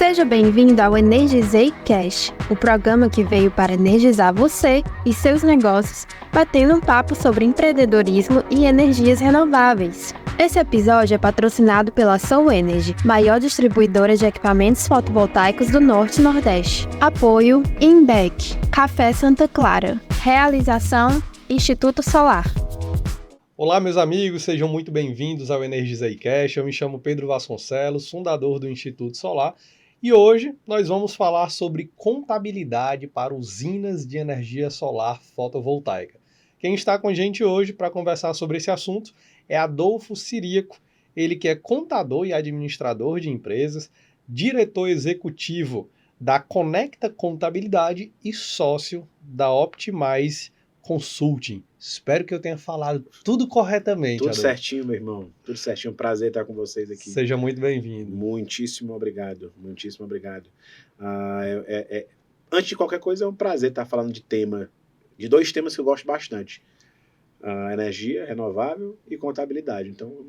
Seja bem-vindo ao Energizei Cash, o programa que veio para energizar você e seus negócios, batendo um papo sobre empreendedorismo e energias renováveis. Esse episódio é patrocinado pela Soul Energy, maior distribuidora de equipamentos fotovoltaicos do Norte e Nordeste. Apoio Inbec, Café Santa Clara. Realização Instituto Solar. Olá, meus amigos, sejam muito bem-vindos ao Energizei Cash. Eu me chamo Pedro Vasconcelos, fundador do Instituto Solar, e hoje nós vamos falar sobre contabilidade para usinas de energia solar fotovoltaica. Quem está com a gente hoje para conversar sobre esse assunto é Adolfo Ciríaco, ele que é contador e administrador de empresas, diretor executivo da Conecta Contabilidade e sócio da Optimize Consulting. Espero que eu tenha falado tudo corretamente, Tudo Adolfo. certinho, meu irmão. Tudo certinho. Prazer estar com vocês aqui. Seja muito bem-vindo. Muitíssimo obrigado. Muitíssimo obrigado. Antes de qualquer coisa, é um prazer estar falando de dois temas que eu gosto bastante. Energia renovável e contabilidade. Então,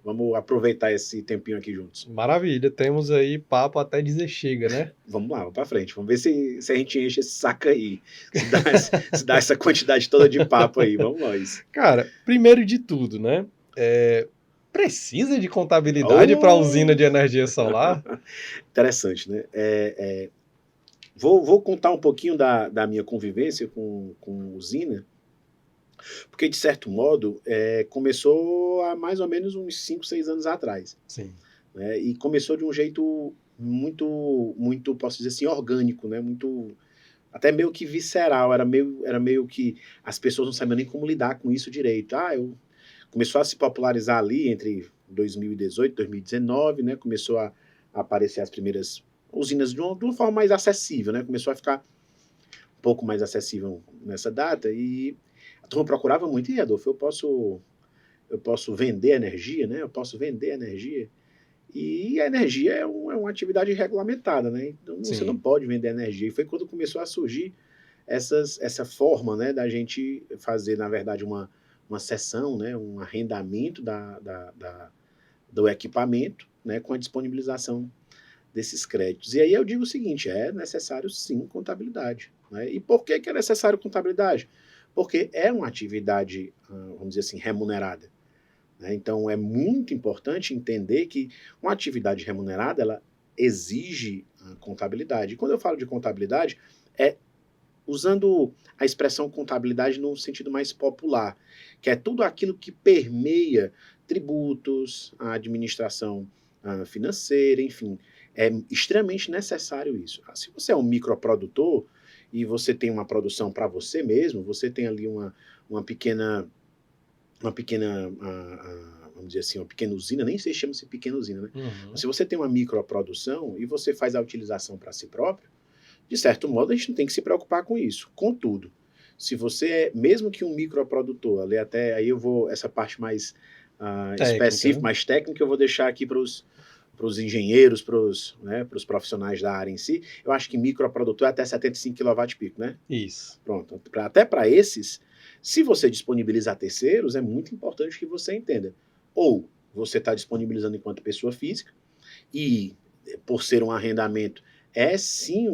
vamos aproveitar esse tempinho aqui juntos. Maravilha. Temos aí papo até dizer chega, né? Vamos lá, vamos pra frente. Vamos ver se a gente enche esse saco aí. Se dá essa quantidade toda de papo aí. Vamos nós. Cara, primeiro de tudo, né? Precisa de contabilidade para usina de energia solar? Interessante, né? Vou contar um pouquinho da minha convivência com usina, porque, de certo modo, começou há mais ou menos uns 5, 6 anos atrás. Sim. Né? E começou de um jeito muito, posso dizer assim, orgânico, né? Muito, até meio que visceral. Era meio que as pessoas não sabiam nem como lidar com isso direito. Começou a se popularizar ali entre 2018 e 2019, né? Começou a aparecer as primeiras usinas de uma forma mais acessível, né? Começou a ficar um pouco mais acessível nessa data e a turma procurava muito. E, Adolfo, eu posso vender energia, né? Eu posso vender energia. E a energia é uma atividade regulamentada, né? Então Sim. Você não pode vender energia. E foi quando começou a surgir essa forma, né, da gente fazer, na verdade, uma cessão, né, um arrendamento do equipamento, né, com a disponibilização desses créditos. E aí eu digo o seguinte, é necessário sim contabilidade. Né? E por que é necessário contabilidade? Porque é uma atividade, vamos dizer assim, remunerada. Né? Então é muito importante entender que uma atividade remunerada, ela exige contabilidade. E quando eu falo de contabilidade, usando a expressão contabilidade no sentido mais popular, que é tudo aquilo que permeia tributos, a administração financeira, enfim, é extremamente necessário isso. Se você é um microprodutor e você tem uma produção para você mesmo, você tem ali uma pequena, vamos dizer assim, uma pequena usina, nem sei se chama-se pequena usina, né? Uhum. Mas se você tem uma microprodução e você faz a utilização para si próprio, de certo modo, a gente não tem que se preocupar com isso. Contudo, se você é, mesmo que um microprodutor, aí eu vou, essa parte mais específica, mais técnica, eu vou deixar aqui para os engenheiros, para os profissionais da área em si. Eu acho que microprodutor é até 75 kW-pico, né? Isso. Pronto. Até para esses, se você disponibiliza a terceiros, é muito importante que você entenda. Ou você está disponibilizando enquanto pessoa física, e por ser um arrendamento, é sim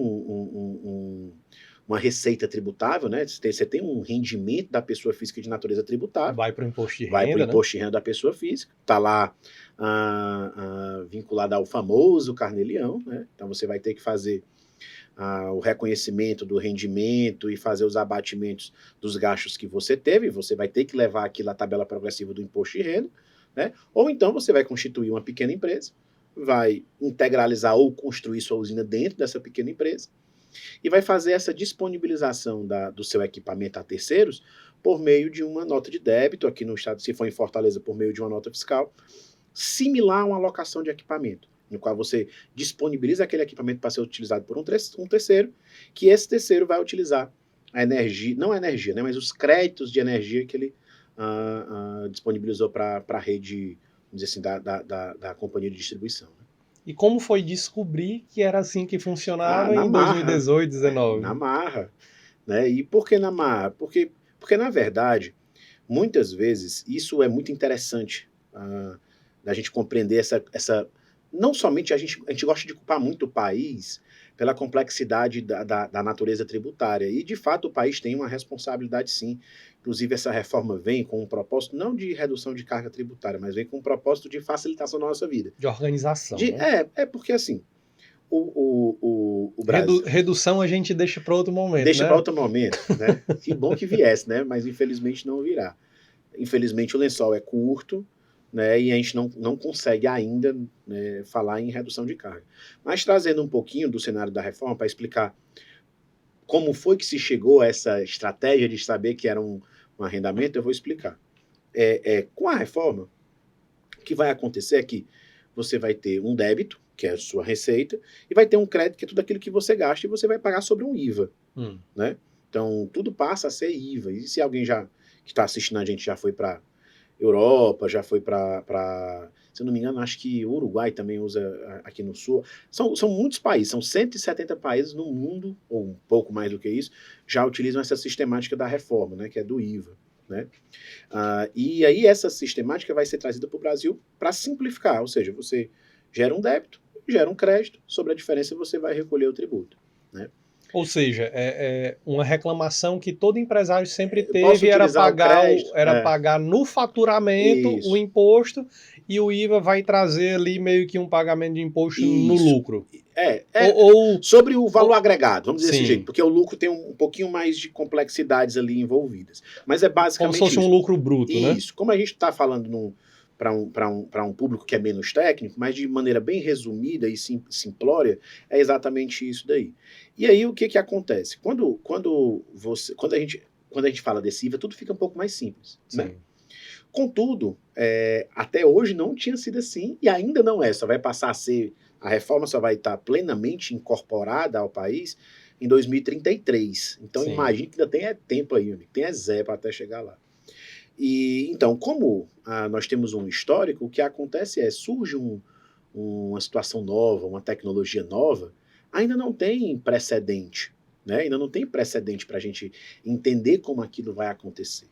uma receita tributável, né? Você tem um rendimento da pessoa física de natureza tributável. Vai para o imposto de renda, Vai para o imposto de renda da pessoa física. Está lá vinculado ao famoso carnê-leão, né? Então você vai ter que fazer o reconhecimento do rendimento e fazer os abatimentos dos gastos que você teve. Você vai ter que levar aquilo à tabela progressiva do imposto de renda, né? Ou então você vai constituir uma pequena empresa, vai integralizar ou construir sua usina dentro dessa pequena empresa e vai fazer essa disponibilização do seu equipamento a terceiros por meio de uma nota de débito, aqui no estado, se for em Fortaleza, por meio de uma nota fiscal, similar a uma alocação de equipamento, no qual você disponibiliza aquele equipamento para ser utilizado por um terceiro, que esse terceiro vai utilizar a energia, não a energia, né, mas os créditos de energia que ele disponibilizou para a rede, vamos dizer assim, da companhia de distribuição. Né? E como foi descobrir que era assim que funcionava Na em marra, 2018, 2019? Na marra. Né? E por que na marra? Porque, na verdade, muitas vezes, isso é muito interessante da gente compreender essa não somente a gente gosta de culpar muito o país pela complexidade da natureza tributária. E, de fato, o país tem uma responsabilidade, sim. Inclusive, essa reforma vem com um propósito, não de redução de carga tributária, mas vem com um propósito de facilitação da nossa vida. De organização, né? Porque, assim, o Brasil... Redução a gente deixa para outro momento, Deixa né? para outro momento, né? Que bom que viesse, né? Mas, infelizmente, não virá. Infelizmente, o lençol é curto, né, e a gente não consegue ainda, né, falar em redução de carga. Mas trazendo um pouquinho do cenário da reforma para explicar como foi que se chegou a essa estratégia de saber que era um arrendamento, eu vou explicar. Com a reforma, o que vai acontecer é que você vai ter um débito, que é a sua receita, e vai ter um crédito, que é tudo aquilo que você gasta, e você vai pagar sobre um IVA. Né? Então, tudo passa a ser IVA. E se alguém que está assistindo a gente já foi para Europa, já foi para, se eu não me engano, acho que o Uruguai também usa aqui no Sul. São muitos países, são 170 países no mundo, ou um pouco mais do que isso, já utilizam essa sistemática da reforma, né, que é do IVA. Né? E aí essa sistemática vai ser trazida para o Brasil para simplificar, ou seja, você gera um débito, gera um crédito, sobre a diferença você vai recolher o tributo. Né? Ou seja, uma reclamação que todo empresário sempre teve era pagar no faturamento o imposto, e o IVA vai trazer ali meio que um pagamento de imposto no lucro. Sobre o valor agregado, vamos dizer desse jeito, porque o lucro tem um pouquinho mais de complexidades ali envolvidas. Mas é basicamente como se fosse um lucro bruto, né? Isso. Como a gente está falando para um público que é menos técnico, mas de maneira bem resumida e simplória, é exatamente isso daí. E aí o que acontece? Quando a gente fala desse IVA, tudo fica um pouco mais simples. Né? Contudo, até hoje não tinha sido assim, e ainda não é. Só vai passar a ser, a reforma só vai estar plenamente incorporada ao país em 2033. Então imagine que ainda tem tempo aí, tem Zé para até chegar lá. E então, como nós temos um histórico, o que acontece surge uma situação nova, uma tecnologia nova, ainda não tem precedente, né? Ainda não tem precedente para a gente entender como aquilo vai acontecer,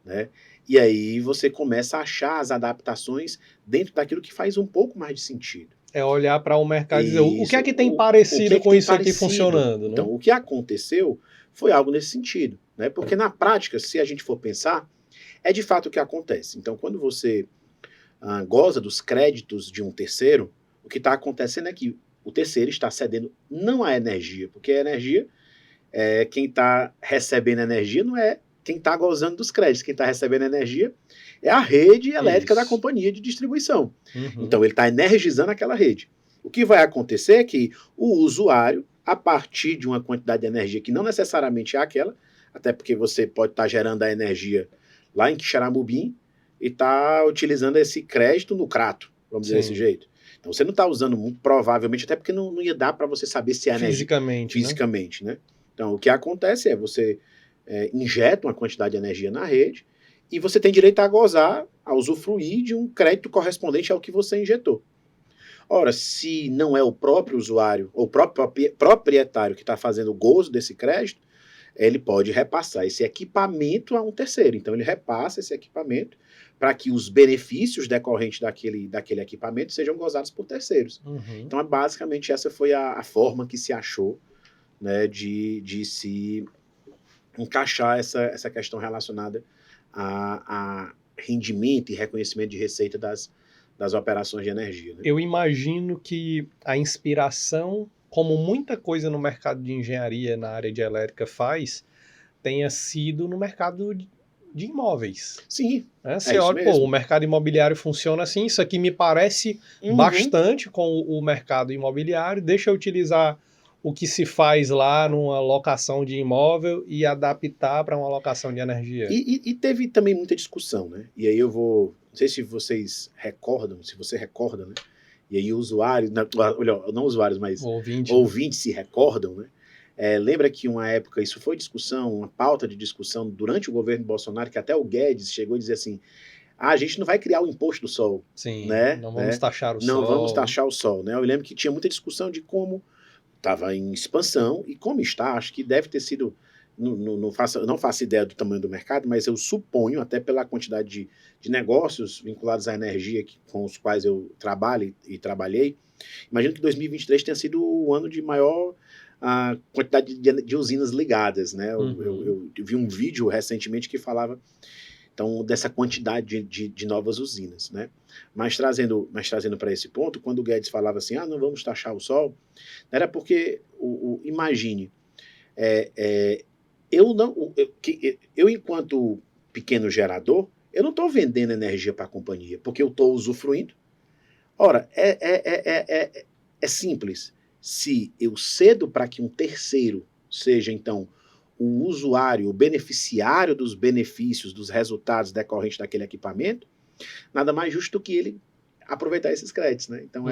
né? E aí você começa a achar as adaptações dentro daquilo que faz um pouco mais de sentido. É olhar para o mercado e dizer, o que é que tem parecido com isso aqui funcionando? Né? Então, o que aconteceu foi algo nesse sentido, né? Porque na prática, se a gente for pensar, é de fato o que acontece. Então, quando você goza dos créditos de um terceiro, o que está acontecendo é que o terceiro está cedendo não a energia, porque a energia, quem está recebendo energia não é quem está gozando dos créditos. Quem está recebendo energia é a rede elétrica da companhia de distribuição. Então, ele está energizando aquela rede. O que vai acontecer é que o usuário, a partir de uma quantidade de energia que não necessariamente é aquela, até porque você pode estar gerando a energia lá em Quixaramubim e está utilizando esse crédito no Crato, vamos dizer desse jeito. Então, você não está usando muito, provavelmente, até porque não ia dar para você saber se é energia fisicamente, né? Então, o que acontece é você injeta uma quantidade de energia na rede e você tem direito a gozar, a usufruir de um crédito correspondente ao que você injetou. Ora, se não é o próprio usuário ou o próprio proprietário que está fazendo o gozo desse crédito, ele pode repassar esse equipamento a um terceiro. Então, ele repassa esse equipamento para que os benefícios decorrentes daquele equipamento sejam gozados por terceiros. Então, basicamente, essa foi a forma que se achou, né, de se encaixar essa questão relacionada a rendimento e reconhecimento de receita das operações de energia. Né? Eu imagino que a inspiração, como muita coisa no mercado de engenharia, na área de elétrica faz, tenha sido no mercado de imóveis. Sim, Você olha, o mercado imobiliário funciona assim, isso aqui me parece bastante com o mercado imobiliário, deixa eu utilizar o que se faz lá numa locação de imóvel e adaptar para uma locação de energia. E teve também muita discussão, né? E aí eu vou... Não sei se vocês recordam, se você recorda, né? E aí usuários... Não usuários, mas ouvintes se recordam, né? Lembra que uma época, isso foi discussão, uma pauta de discussão durante o governo Bolsonaro, que até o Guedes chegou a dizer assim, a gente não vai criar o imposto do sol. Sim, né? Não vamos taxar o sol. Não vamos taxar o sol, né? Eu lembro que tinha muita discussão de como estava em expansão e como está, acho que deve ter sido não faço ideia do tamanho do mercado, mas eu suponho, até pela quantidade de negócios vinculados à energia com os quais eu trabalho e trabalhei, imagino que 2023 tenha sido o ano de maior quantidade de usinas ligadas, né? Eu vi um vídeo recentemente que falava então, dessa quantidade de novas usinas, né? Mas trazendo para esse ponto, quando o Guedes falava assim, não vamos taxar o sol, era porque, imagine, eu enquanto pequeno gerador, eu não estou vendendo energia para a companhia, porque eu estou usufruindo. Ora, é simples. Se eu cedo para que um terceiro seja, então, o usuário, o beneficiário dos benefícios, dos resultados decorrentes daquele equipamento, nada mais justo do que ele aproveitar esses créditos, né? Então,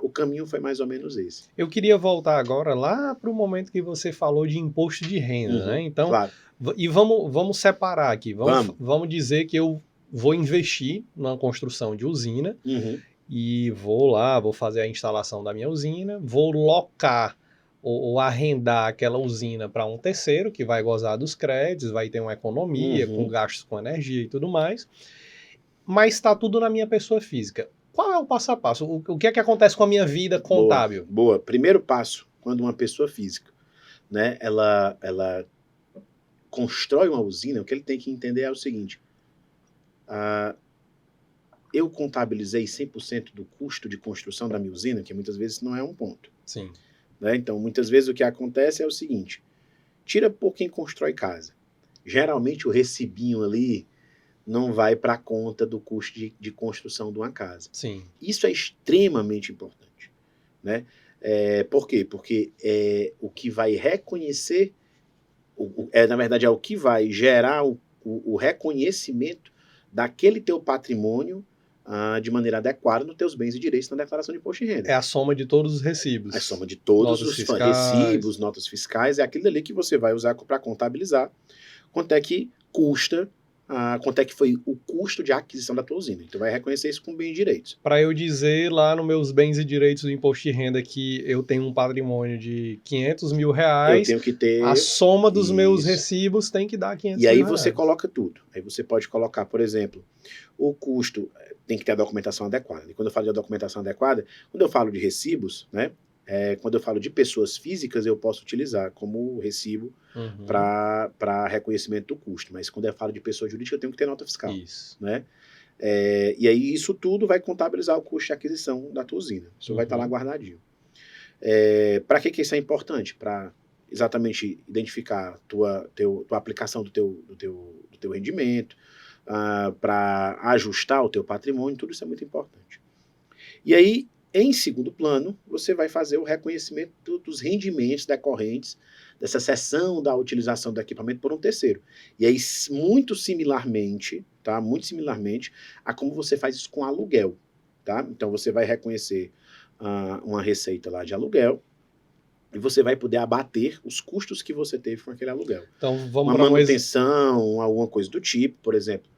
o caminho foi mais ou menos esse. Eu queria voltar agora lá para o momento que você falou de imposto de renda, né? Então, claro. E vamos separar aqui. Vamos dizer que eu vou investir na construção de usina e vou fazer a instalação da minha usina, vou locar ou arrendar aquela usina para um terceiro que vai gozar dos créditos, vai ter uma economia com gastos com energia e tudo mais, mas está tudo na minha pessoa física. Qual é o passo a passo? O que é que acontece com a minha vida contábil? Boa. Primeiro passo, quando uma pessoa física, né, ela constrói uma usina, o que ele tem que entender é o seguinte, eu contabilizei 100% do custo de construção da minha usina, que muitas vezes não é um ponto. Sim. Né? Então, muitas vezes o que acontece é o seguinte, tira por quem constrói casa. Geralmente o recibinho ali não vai para a conta do custo de construção de uma casa. Sim. Isso é extremamente importante. Né? Por quê? Porque o que vai reconhecer, na verdade, é o que vai gerar o reconhecimento daquele teu patrimônio de maneira adequada nos teus bens e direitos na declaração de imposto de renda. É a soma de todos os recibos. É a soma de todos os recibos, notas fiscais, é aquilo ali que você vai usar para contabilizar quanto é que custa, quanto é que foi o custo de aquisição da tua usina. Então vai reconhecer isso com bens e direitos. Para eu dizer lá nos meus bens e direitos do imposto de renda que eu tenho um patrimônio de R$500 mil, eu tenho que ter a soma dos meus recibos tem que dar R$500 mil. E aí você coloca tudo. Aí você pode colocar, por exemplo, o custo, tem que ter a documentação adequada. E quando eu falo de documentação adequada, quando eu falo de recibos, né? Quando eu falo de pessoas físicas, eu posso utilizar como recibo para reconhecimento do custo. Mas quando eu falo de pessoa jurídica, eu tenho que ter nota fiscal. Isso. Né? E aí isso tudo vai contabilizar o custo de aquisição da tua usina. Isso vai estar lá guardadinho. Para que isso é importante? Para exatamente identificar tua aplicação do teu rendimento, para ajustar o teu patrimônio, tudo isso é muito importante. E aí, em segundo plano, você vai fazer o reconhecimento dos rendimentos decorrentes dessa cessão da utilização do equipamento por um terceiro. E aí, muito similarmente a como você faz isso com aluguel. Tá? Então, você vai reconhecer uma receita lá de aluguel e você vai poder abater os custos que você teve com aquele aluguel. Então, vamos uma manutenção, alguma coisa do tipo, por exemplo.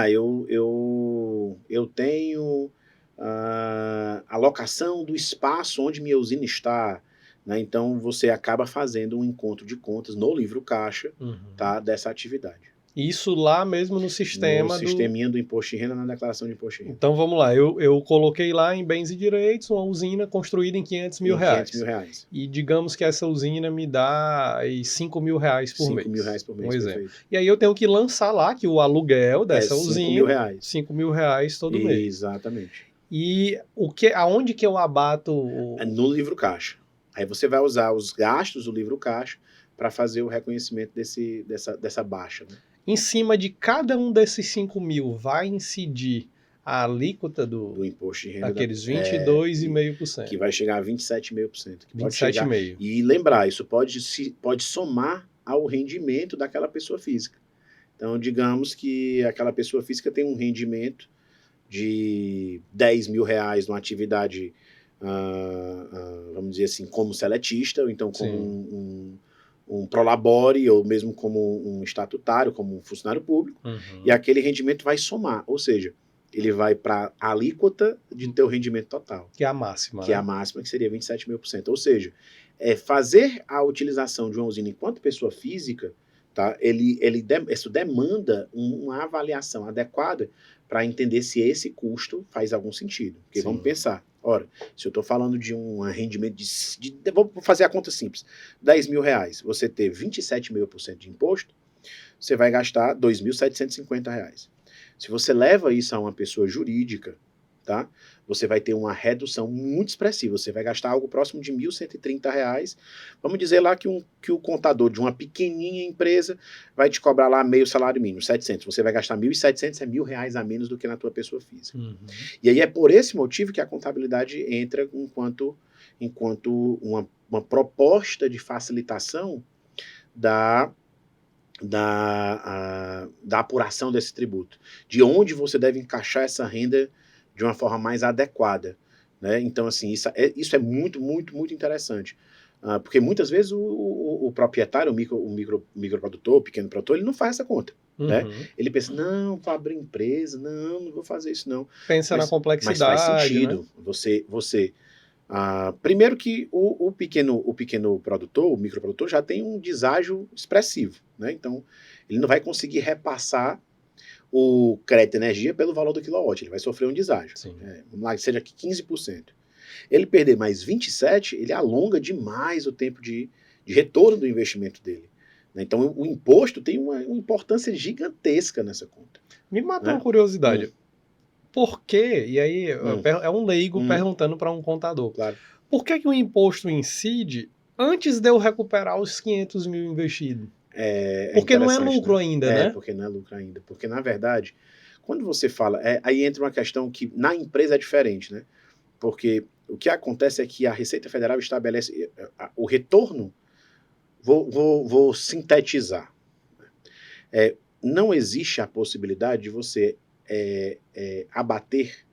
Eu tenho a locação do espaço onde minha usina está, né? Então você acaba fazendo um encontro de contas no livro caixa, tá, dessa atividade. Isso lá mesmo no sistema sisteminha do imposto de renda, na declaração de imposto de renda. Então vamos lá, eu coloquei lá em bens e direitos uma usina construída em R$500 mil. E digamos que essa usina me dá R$5 mil por mês. R$5 mil por mês, um exemplo. E aí eu tenho que lançar lá que o aluguel dessa usina R$5 mil todo mês. Exatamente. E aonde que eu abato? No livro caixa. Aí você vai usar os gastos do livro caixa para fazer o reconhecimento dessa baixa, né? Em cima de cada um desses 5 mil vai incidir a alíquota do imposto de renda daqueles 22,5%. Que vai chegar a 27,5%. 27,5%. E lembrar, isso pode somar ao rendimento daquela pessoa física. Então, digamos que aquela pessoa física tem um rendimento de R$10 mil numa atividade, vamos dizer assim, como seletista, ou então como um prolabore, ou mesmo como um estatutário, como um funcionário público, e aquele rendimento vai somar. Ou seja, ele vai para a alíquota de teu rendimento total. Que é a máxima. Que é a máxima, que seria 27.000%. Ou seja, fazer a utilização de uma usina enquanto pessoa física, tá? Isso demanda uma avaliação adequada para entender se esse custo faz algum sentido. Porque vamos pensar, ora, se eu estou falando de um rendimento vou fazer a conta simples, R$10.000, você ter 27.000% de imposto, você vai gastar R$2.750. Se você leva isso a uma pessoa jurídica, tá? Você vai ter uma redução muito expressiva. Você vai gastar algo próximo de R$1.130. Vamos dizer lá que o contador de uma pequenininha empresa vai te cobrar lá meio salário mínimo, 700. Você vai gastar 1.700, é R$1.000 a menos do que na tua pessoa física. Uhum. E aí é por esse motivo que a contabilidade entra enquanto uma proposta de facilitação da apuração desse tributo, de onde você deve encaixar essa renda de uma forma mais adequada, né? Então, assim, isso é muito, muito, muito interessante, porque muitas vezes o proprietário, o microprodutor, o pequeno produtor, ele não faz essa conta, né? Ele pensa, não, vou abrir empresa, não vou fazer isso não. Pensa na complexidade, mas faz sentido, né? Você primeiro que o pequeno produtor, o microprodutor, já tem um deságio expressivo, né? Então, ele não vai conseguir repassar o crédito de energia pelo valor do quilowatt, ele vai sofrer um deságio. Vamos lá, que seja aqui 15%. Ele perder mais 27%, ele alonga demais o tempo de retorno do investimento dele, né? Então, o imposto tem uma importância gigantesca nessa conta. Me mata uma curiosidade. Por quê? E aí é um leigo perguntando para um contador. Claro. Por que o imposto incide antes de eu recuperar os 500 mil investidos? Porque não é lucro ainda, né? Porque não é lucro ainda. Porque, na verdade, quando você fala... aí entra uma questão que na empresa é diferente, né? Porque o que acontece é que a Receita Federal estabelece o retorno... Vou sintetizar. Não existe a possibilidade de você abater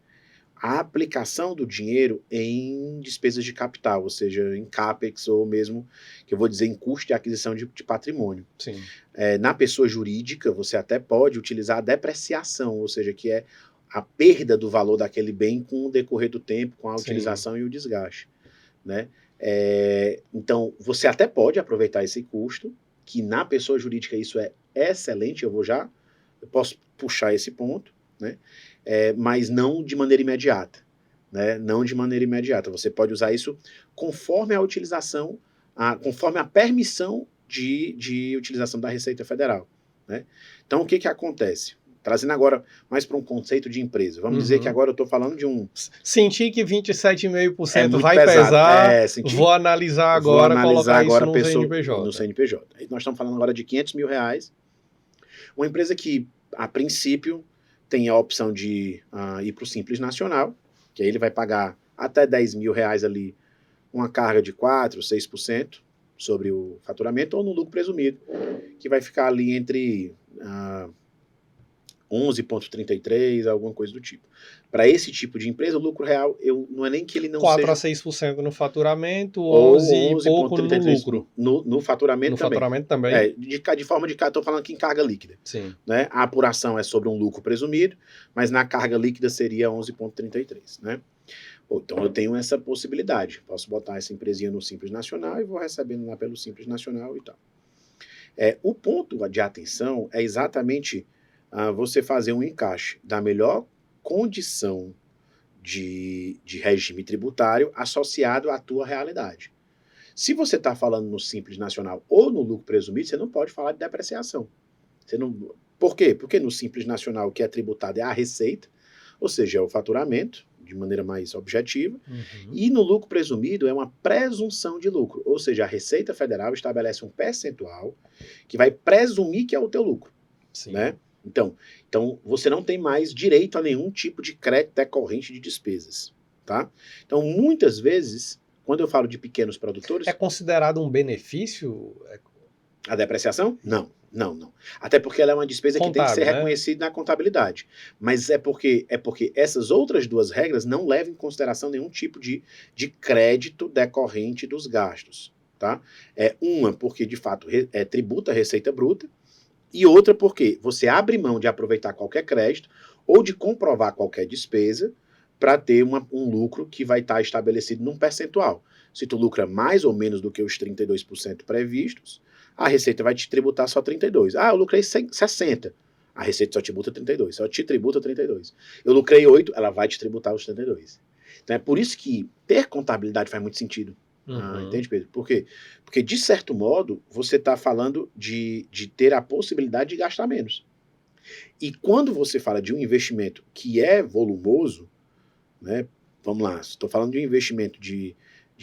a aplicação do dinheiro em despesas de capital, ou seja, em CAPEX ou mesmo, que eu vou dizer, em custo de aquisição de patrimônio. Sim. Na pessoa jurídica, você até pode utilizar a depreciação, ou seja, que é a perda do valor daquele bem com o decorrer do tempo, com a utilização e o desgaste, né? Então, você até pode aproveitar esse custo, que na pessoa jurídica isso é excelente, eu posso puxar esse ponto, né? Mas não de maneira imediata, né? Não de maneira imediata. Você pode usar isso conforme a utilização, conforme a permissão de utilização da Receita Federal, né? Então, o que acontece? Trazendo agora mais para um conceito de empresa. Vamos dizer que agora eu estou falando de um... Sentir que 27,5% vai pesar, vou analisar agora, colocar isso no CNPJ. No CNPJ. Nós estamos falando agora de R$500 mil. Uma empresa que, a princípio, tem a opção de ir para o Simples Nacional, que aí ele vai pagar até R$10 mil ali, uma carga de 4%, 6% sobre o faturamento, ou no lucro presumido, que vai ficar ali entre 11,33%, alguma coisa do tipo. Para esse tipo de empresa, o lucro real, não é nem que ele não 4 seja... 6% no faturamento, 11 e pouco no lucro. No faturamento também. No faturamento também. De forma de... Estou falando aqui em carga líquida. Sim. Né? A apuração é sobre um lucro presumido, mas na carga líquida seria 11,33%. Né? Então eu tenho essa possibilidade. Posso botar essa empresinha no Simples Nacional e vou recebendo lá pelo Simples Nacional e tal. O ponto de atenção é exatamente você fazer um encaixe da melhor condição de regime tributário associado à tua realidade. Se você está falando no Simples Nacional ou no lucro presumido, você não pode falar de depreciação. Por quê? Porque no Simples Nacional o que é tributado é a receita, ou seja, é o faturamento, de maneira mais objetiva, e no lucro presumido é uma presunção de lucro, ou seja, a Receita Federal estabelece um percentual que vai presumir que é o teu lucro. Sim. Né? Então, você não tem mais direito a nenhum tipo de crédito decorrente de despesas, tá? Então, muitas vezes, quando eu falo de pequenos produtores... É considerado um benefício? A depreciação? Não. Até porque ela é uma despesa que tem que ser reconhecida na contabilidade. Mas é porque essas outras duas regras não levam em consideração nenhum tipo de crédito decorrente dos gastos, tá? Uma, porque, de fato, tributa a receita bruta, e outra porque você abre mão de aproveitar qualquer crédito, ou de comprovar qualquer despesa para ter um lucro que vai estar estabelecido num percentual. Se tu lucra mais ou menos do que os 32% previstos, a Receita vai te tributar só 32%. Ah, eu lucrei 60%. A Receita só te tributa 32%. Só te tributa 32%. Eu lucrei 8%, ela vai te tributar os 32%. Então é por isso que ter contabilidade faz muito sentido. Entende, Pedro? Por quê? Porque, de certo modo, você está falando de ter a possibilidade de gastar menos. E quando você fala de um investimento que é volumoso, né, vamos lá, estou falando de um investimento de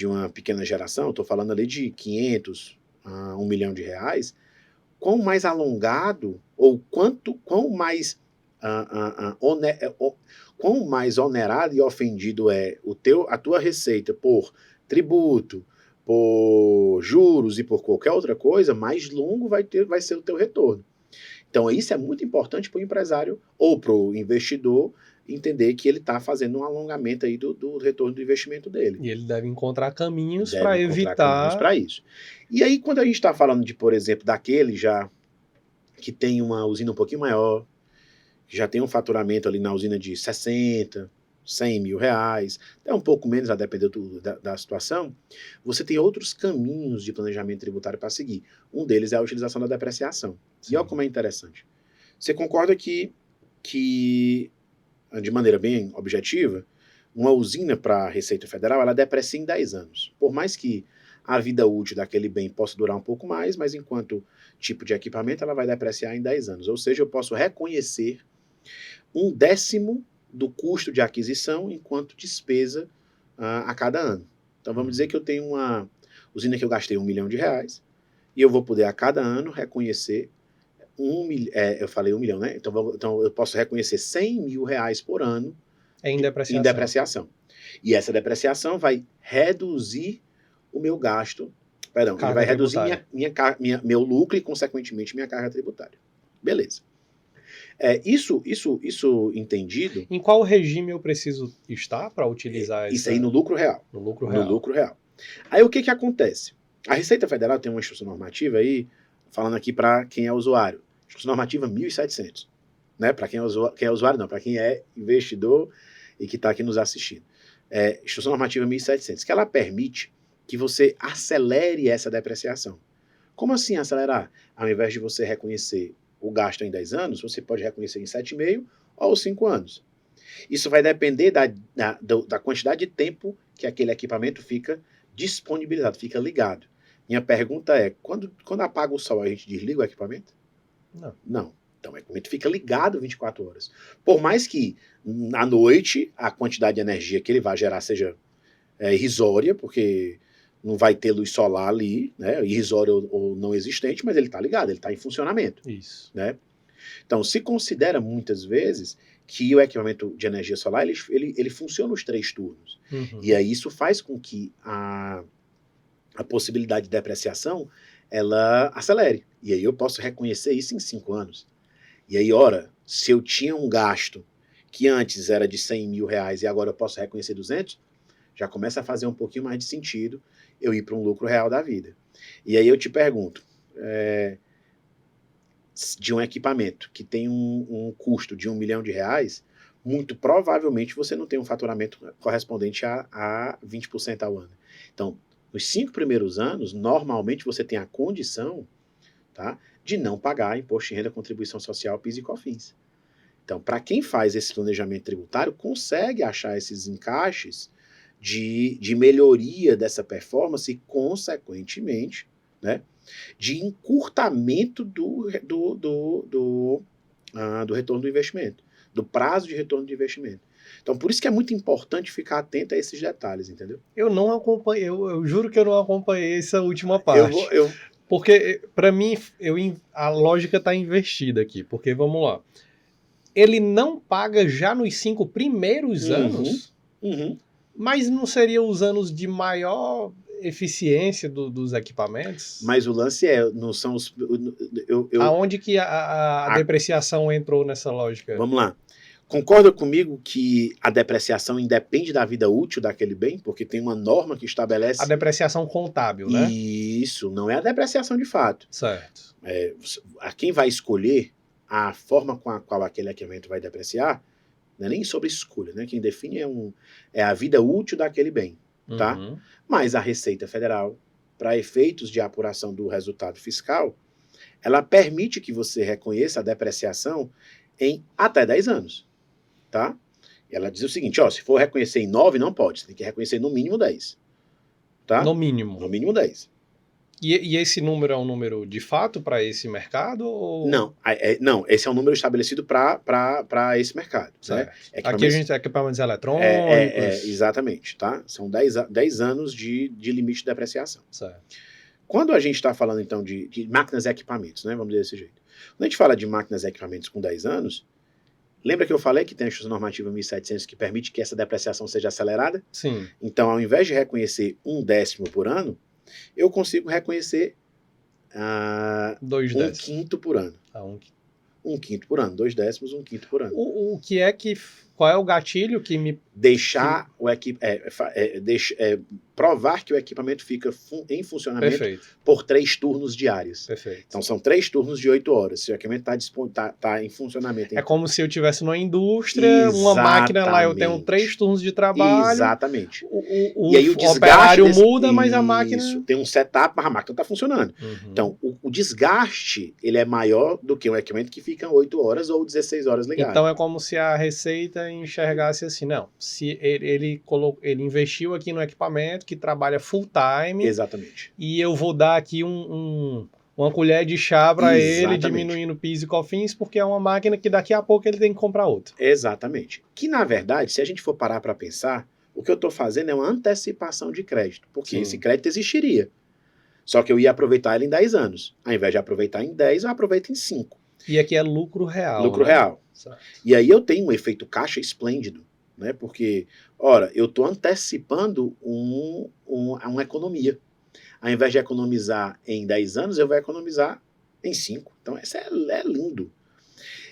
uma pequena geração, estou falando ali de 500 a 1 milhão de reais, quão mais alongado, ou quão mais quão mais onerado e ofendido é a tua receita por tributo, por juros e por qualquer outra coisa, mais longo vai ser o teu retorno. Então isso é muito importante para o empresário ou para o investidor entender que ele está fazendo um alongamento aí do retorno do investimento dele. E ele deve encontrar caminhos para evitar... para isso. E aí quando a gente está falando de, por exemplo, daquele já que tem uma usina um pouquinho maior, que já tem um faturamento ali na usina de 60, 100 mil reais, até um pouco menos, a depender da situação, você tem outros caminhos de planejamento tributário para seguir. Um deles é a utilização da depreciação. Sim. E olha como é interessante. Você concorda que, de maneira bem objetiva, uma usina para a Receita Federal, ela deprecia em 10 anos. Por mais que a vida útil daquele bem possa durar um pouco mais, mas enquanto tipo de equipamento, ela vai depreciar em 10 anos. Ou seja, eu posso reconhecer 1/10 do custo de aquisição enquanto despesa a cada ano. Então vamos dizer que eu tenho uma usina que eu gastei R$1 milhão e eu vou poder a cada ano reconhecer eu falei 1 milhão, né? Então eu posso reconhecer 100 mil reais por ano em depreciação. E essa depreciação vai reduzir o meu gasto, ele vai reduzir meu lucro e, consequentemente, minha carga tributária. Beleza. Isso entendido... Em qual regime eu preciso estar para utilizar isso aí no lucro real. No lucro real. No lucro real. Aí o que acontece? A Receita Federal tem uma instrução normativa aí, falando aqui para quem é usuário. Instrução normativa 1.700. Né? Para quem é usuário, não. Para quem é investidor e que está aqui nos assistindo. Instrução normativa 1.700, que ela permite que você acelere essa depreciação. Como assim acelerar? Ao invés de você reconhecer o gasto em 10 anos, você pode reconhecer em 7,5 ou 5 anos. Isso vai depender da quantidade de tempo que aquele equipamento fica disponibilizado, fica ligado. Minha pergunta é, quando apaga o sol, a gente desliga o equipamento? Não. Então o equipamento fica ligado 24 horas. Por mais que à noite a quantidade de energia que ele vai gerar seja irrisória, porque não vai ter luz solar ali, né, irrisória ou não existente, mas ele está ligado, ele está em funcionamento. Isso. Né? Então, se considera muitas vezes que o equipamento de energia solar, ele funciona os 3 turnos. Uhum. E aí isso faz com que a possibilidade de depreciação, ela acelere. E aí eu posso reconhecer isso em 5 anos. E aí, ora, se eu tinha um gasto que antes era de 100 mil reais e agora eu posso reconhecer 200, já começa a fazer um pouquinho mais de sentido eu ir para um lucro real da vida. E aí eu te pergunto, de um equipamento que tem um custo de R$1 milhão, muito provavelmente você não tem um faturamento correspondente a 20% ao ano. Então, nos 5 primeiros anos, normalmente você tem a condição, tá, de não pagar imposto de renda, contribuição social, PIS e COFINS. Então, para quem faz esse planejamento tributário, consegue achar esses encaixes de melhoria dessa performance e, consequentemente, né, de encurtamento do retorno do investimento, do prazo de retorno do investimento. Então, por isso que é muito importante ficar atento a esses detalhes, entendeu? Eu não acompanhei, eu juro que eu não acompanhei essa última parte. Porque, para mim, a lógica está invertida aqui. Porque, vamos lá, ele não paga já nos 5 primeiros anos, mas não seria os anos de maior eficiência dos equipamentos? Mas o lance não são os... Aonde que a depreciação entrou nessa lógica? Vamos lá. Concorda comigo que a depreciação independe da vida útil daquele bem? Porque tem uma norma que estabelece... A depreciação contábil, né? Isso, não é a depreciação de fato. Certo. A quem vai escolher a forma com a qual aquele equipamento vai depreciar não é nem sobre escolha, né? Quem define é a vida útil daquele bem, tá? Uhum. Mas a Receita Federal, para efeitos de apuração do resultado fiscal, ela permite que você reconheça a depreciação em até 10 anos, tá? Ela diz o seguinte, ó, se for reconhecer em 9, não pode, você tem que reconhecer no mínimo 10, tá? No mínimo. No mínimo 10. E esse número é um número de fato para esse mercado? Ou... Não, esse é um número estabelecido para esse mercado. Né? Aqui a gente tem equipamentos eletrônicos. Exatamente, tá? São 10 anos de limite de depreciação. Certo. Quando a gente está falando, então, de máquinas e equipamentos, né? Vamos dizer desse jeito. Quando a gente fala de máquinas e equipamentos com 10 anos, lembra que eu falei que tem a Instrução Normativa 1700 que permite que essa depreciação seja acelerada? Sim. Então, ao invés de reconhecer 1/10 por ano, eu consigo reconhecer 1/5 por ano. 1/5 por ano, 2/10, 1/5 por ano. O que é que... Qual é o gatilho que me... Deixar o provar que o equipamento fica em funcionamento por 3 turnos diários. Perfeito. Então são 3 turnos de 8 horas. Se o equipamento tá em funcionamento. É como se eu estivesse numa indústria, uma máquina lá, eu tenho 3 turnos de trabalho. Exatamente. E aí o operário muda, mas a máquina... Isso, tem um setup, mas a máquina está funcionando. Uhum. Então, o desgaste, ele é maior do que um equipamento que fica 8 horas ou 16 horas ligado. Então é como se a Receita enxergasse assim, não, se ele investiu aqui no equipamento que trabalha full time. Exatamente. E eu vou dar aqui uma colher de chá para ele, diminuindo PIS e COFINS, porque é uma máquina que daqui a pouco ele tem que comprar outra. Exatamente. Que, na verdade, se a gente for parar para pensar, o que eu estou fazendo é uma antecipação de crédito, porque esse crédito existiria. Só que eu ia aproveitar ele em 10 anos. Ao invés de aproveitar em 10, eu aproveito em 5. E aqui é lucro real. Lucro real. Certo. E aí eu tenho um efeito caixa esplêndido, né? Porque, ora, eu estou antecipando uma economia. Ao invés de economizar em 10 anos, eu vou economizar em 5. Então, isso é lindo.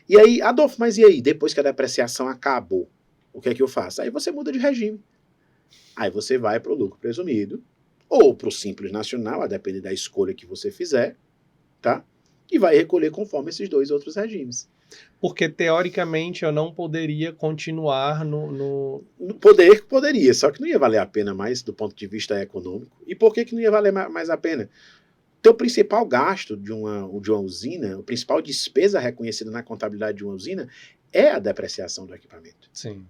E aí, Adolfo, mas e aí? Depois que a depreciação acabou, o que é que eu faço? Aí você muda de regime. Aí você vai para o lucro presumido, ou para o Simples Nacional, a depender da escolha que você fizer, tá? E vai recolher conforme esses 2 outros regimes. Porque, teoricamente, eu não poderia continuar no... Poderia, só que não ia valer a pena mais do ponto de vista econômico. E por que não ia valer mais a pena? Teu principal gasto de uma usina, a principal despesa reconhecida na contabilidade de uma usina é a depreciação do equipamento. Sim.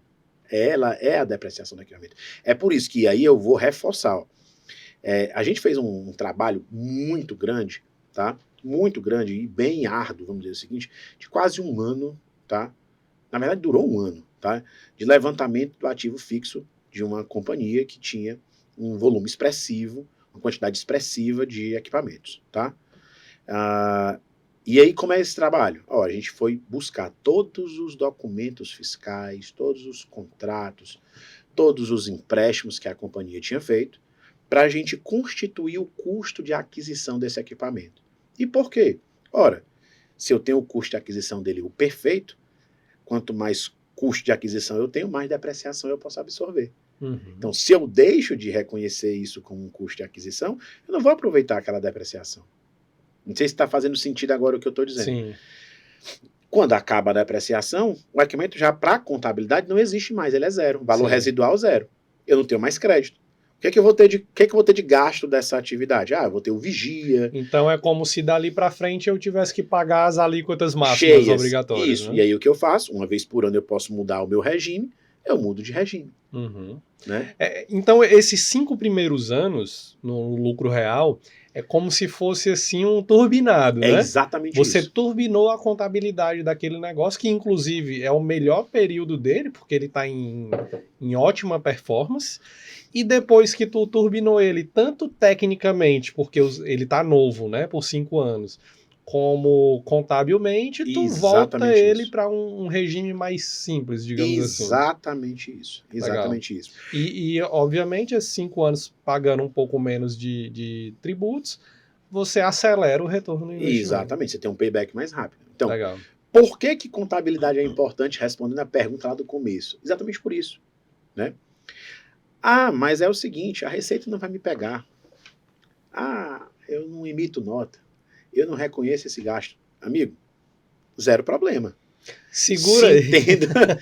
Ela é a depreciação do equipamento. É por isso que aí eu vou reforçar. Ó. A gente fez um trabalho muito grande, tá? Muito grande e bem árduo, vamos dizer o seguinte, de quase 1 ano, tá? Na verdade, durou 1 ano, tá? De levantamento do ativo fixo de uma companhia que tinha um volume expressivo, uma quantidade expressiva de equipamentos, tá? E aí, como é esse trabalho? Ó, a gente foi buscar todos os documentos fiscais, todos os contratos, todos os empréstimos que a companhia tinha feito, para a gente constituir o custo de aquisição desse equipamento. E por quê? Ora, se eu tenho o custo de aquisição dele o perfeito, quanto mais custo de aquisição eu tenho, mais depreciação eu posso absorver. Uhum. Então, se eu deixo de reconhecer isso como um custo de aquisição, eu não vou aproveitar aquela depreciação. Não sei se está fazendo sentido agora o que eu estou dizendo. Sim. Quando acaba a depreciação, o equipamento já para a contabilidade não existe mais, ele é zero. Valor residual zero. Eu não tenho mais crédito. O que é que eu vou ter de gasto dessa atividade? Eu vou ter o vigia. Então é como se dali para frente eu tivesse que pagar as alíquotas máximas obrigatórias. Isso. Né? E aí o que eu faço? Uma vez por ano eu posso mudar o meu regime, eu mudo de regime. Uhum. Né? Então esses 5 primeiros anos no lucro real é como se fosse assim um turbinado, né? É exatamente isso. Você turbinou a contabilidade daquele negócio, que inclusive é o melhor período dele, porque ele está em ótima performance. E depois que tu turbinou ele, tanto tecnicamente, porque ele tá novo, né, por 5 anos, como contabilmente, tu volta ele para um regime mais simples, digamos assim. Exatamente isso. Exatamente isso. E, obviamente, esses 5 anos pagando um pouco menos de tributos, você acelera o retorno do investimento. Exatamente, você tem um payback mais rápido. Então, legal. Por que contabilidade é importante? Respondendo a pergunta lá do começo. Exatamente por isso, né? Mas é o seguinte, a Receita não vai me pegar. Eu não emito nota. Eu não reconheço esse gasto. Amigo, zero problema. Segura aí. Entenda.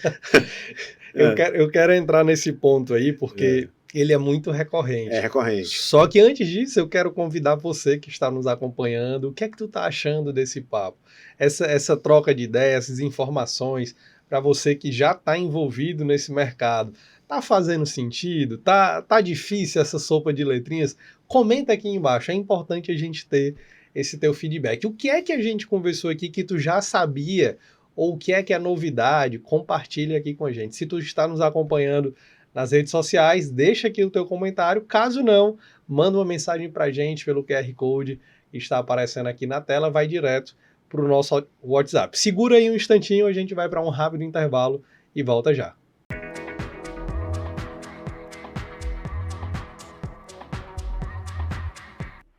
Eu quero entrar nesse ponto aí, porque ele é muito recorrente. É recorrente. Só que antes disso, eu quero convidar você que está nos acompanhando. O que é que tu tá achando desse papo? Essa troca de ideias, essas informações, para você que já está envolvido nesse mercado. Tá fazendo sentido? Tá difícil essa sopa de letrinhas? Comenta aqui embaixo. É importante a gente ter esse teu feedback. O que é que a gente conversou aqui que tu já sabia? Ou o que é novidade? Compartilha aqui com a gente. Se tu está nos acompanhando nas redes sociais, deixa aqui o teu comentário. Caso não, manda uma mensagem pra gente pelo QR Code que está aparecendo aqui na tela, vai direto pro nosso WhatsApp. Segura aí um instantinho, a gente vai para um rápido intervalo e volta já.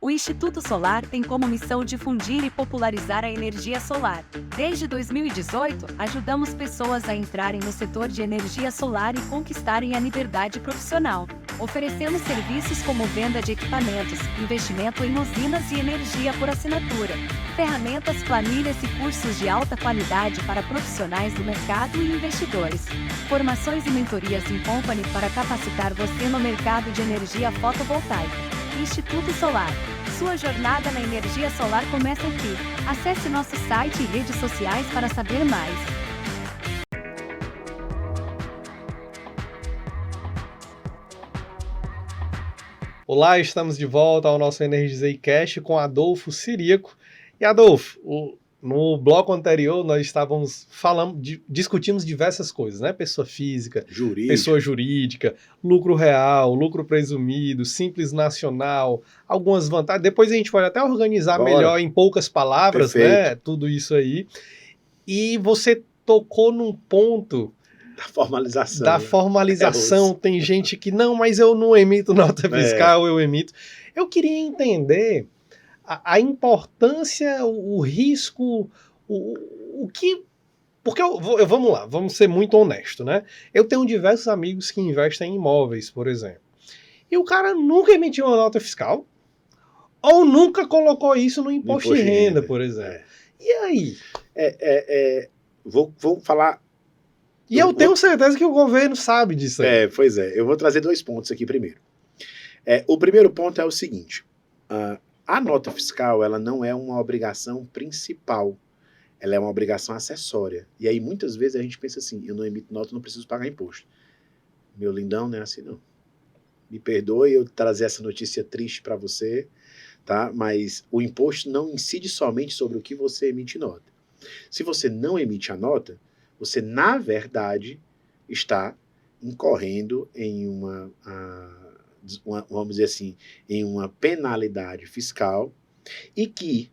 O Instituto Solar tem como missão difundir e popularizar a energia solar. Desde 2018, ajudamos pessoas a entrarem no setor de energia solar e conquistarem a liberdade profissional. Oferecemos serviços como venda de equipamentos, investimento em usinas e energia por assinatura, ferramentas, planilhas e cursos de alta qualidade para profissionais do mercado e investidores. Formações e mentorias em company para capacitar você no mercado de energia fotovoltaica. Instituto Solar. Sua jornada na energia solar começa aqui. Acesse nosso site e redes sociais para saber mais. Olá, estamos de volta ao nosso Energizei Cash com Adolfo Ciríaco. E Adolfo, no bloco anterior nós estávamos discutimos diversas coisas, né? Pessoa física, pessoa jurídica, lucro real, lucro presumido, simples nacional, algumas vantagens. Depois a gente pode até organizar melhor em poucas palavras, né? Tudo isso aí. E você tocou num ponto da formalização. Tem gente que, não, mas eu não emito nota fiscal, eu emito. Eu queria entender a importância, o risco, o que... Porque vamos lá, vamos ser muito honesto, né? Eu tenho diversos amigos que investem em imóveis, por exemplo. E o cara nunca emitiu uma nota fiscal, ou nunca colocou isso no imposto de renda, por exemplo. E aí? Vou falar... E eu tenho certeza que o governo sabe disso aí. Pois é. Eu vou trazer 2 pontos aqui primeiro. O primeiro ponto é o seguinte. A nota fiscal, ela não é uma obrigação principal. Ela é uma obrigação acessória. E aí, muitas vezes, a gente pensa assim, eu não emito nota, não preciso pagar imposto. Meu lindão, não é assim, não. Me perdoe eu trazer essa notícia triste para você, tá? Mas o imposto não incide somente sobre o que você emite nota. Se você não emite a nota, você, na verdade, está incorrendo em vamos dizer assim, em uma penalidade fiscal e que,